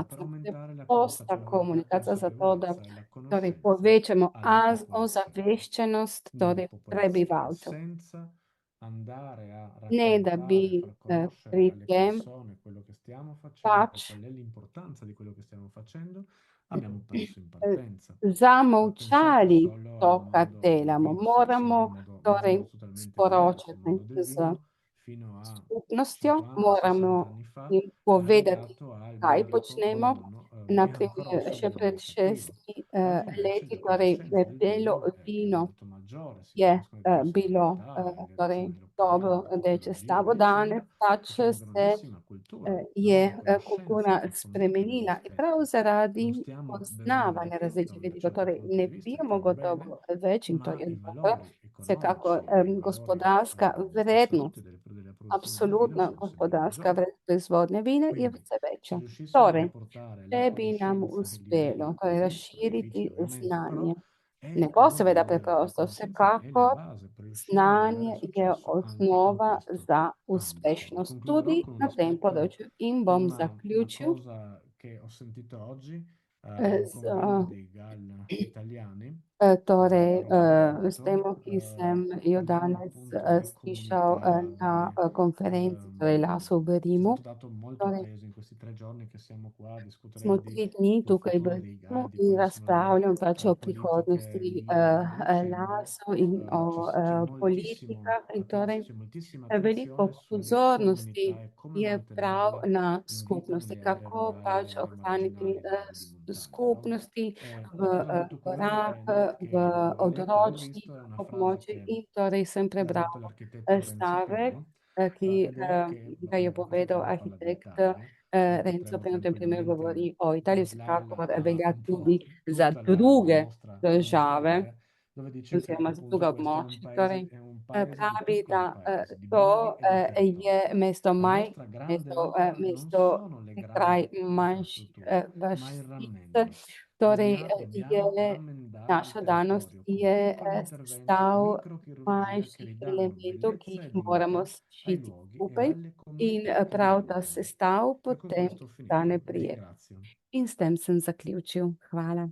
per komunikacija. aumentare la Prosta consapevolezza, komunikacija za to, da consapevolezza e la torej, conoscenza povečamo alla popolazione. ozaveščenost Nella torej, popolazione, prebivalcev. senza andare a Ne da raccontare, bi far conoscere pri alle tem persone quello che stiamo facendo e pač qual è l'importanza di quello che stiamo facendo, abbiamo perso in eh, partenza. Pensate zamolčali solo al to, kar mondo del delamo. vino, sì, sono Moramo due torej mondi totalmente diversi. Il sporočati mondo del z vino fino a skupnostjo, 50-60 moramo anni fa jim era povedati, legato al kaj bianco, počnemo. buono, vino Naprimer, grosso, še buono pred e cattivo. 6 Oggi invece leti, la torej conoscenza del belo vino è vino molto maggiore, si je conoscono diverse bilo varietà, le torej variazioni locali, dobro, le da je če tipologie e stavo via danes, dicendo, e pač c'è una se grandissima cultura, no? je Di conoscenza kultura approfondita degli spremenila in prav aspetti. zaradi Lo stiamo bevendo poznavanja tutto različnih da un vidikov. certo Torej, punto ne di vista, che pijemo è un bene, gotovo več in to ma je i dobro. valori Vsekakor economici e i valori gospodarska assoluti vrednost, della produzione del vino absolutna sono sempre gospodarska maggiori. vrednost proizvodnje vina je Quindi, vse se večja. riuscissimo a Torej, portare la če bi nam conoscenza ai uspelo livelli torej, così, sono difficili razširiti ovviamente, però znanje, è ne bo uno seveda la preprosto, conoscenza è la vsekakor base per riuscire a realizzare znanje je successo anche in osnova questo za ambito. uspešnost Concluderò tudi con un na tem aspetto, področju in con bom una zaključil cosa che ho sentito oggi a un z convegno dei GAL italiani. Torej, s tem, progetto, ki sem jo abbiamo danes appunto slišal na comunicato, konferenci, torej Lasu v è Rimu, stato dato molto torej peso in questi 3 giorni che siamo qua, smo discuteremo di, 3 dni del tukaj v futuro dei Rimu Ghadi, in quali sono razpravljam pač le o politiche prihodnosti lì in Montelucino. Lasu in C'è o moltissimo, politikah in torej c'è moltissima veliko attenzione sulle pozornosti comunità e come je prav mantenerle na in vita skupnosti, nelle aree kako rurali pač e ohraniti marginali di montagna, no? skupnosti v La cosa molto curiosa gorah, è, no, v che nella lettera che ho odročnih visto è una frase območjih che in torej sem l'ha prebral detto l'architetto Renzo stavek, Piano, ki ed è che, ga je appunto, questo povedal quando parla di arhitekt Italia, Renzo potremmo Piano, v tem primeru tranquillamente govori o Italiji, traslarla vsekakor a velja un po' tudi za tutta la druge nostra države area, dove dice che oziroma za druga appunto questo območja. Torej, è un paese di pravi, piccoli da paesi, di borghi to e di je territori. mesto La nostra majhno, grande opera non sono le kraj grandi manjših infrastrutture, ma il vasic. rammendo. Torej, Dobbiamo je rammendare il naša danost territorio con je piccoli interventi, sestav microchirurgia che manjših ridanno elementov, ki bellezza jih e moramo vita ai sešiti luoghi e skupaj alle in comunità che li prav ta abitano. sestav E con potem questo ho finito. postane Vi prijetno. ringrazio. In s tem sem zaključil. Hvala.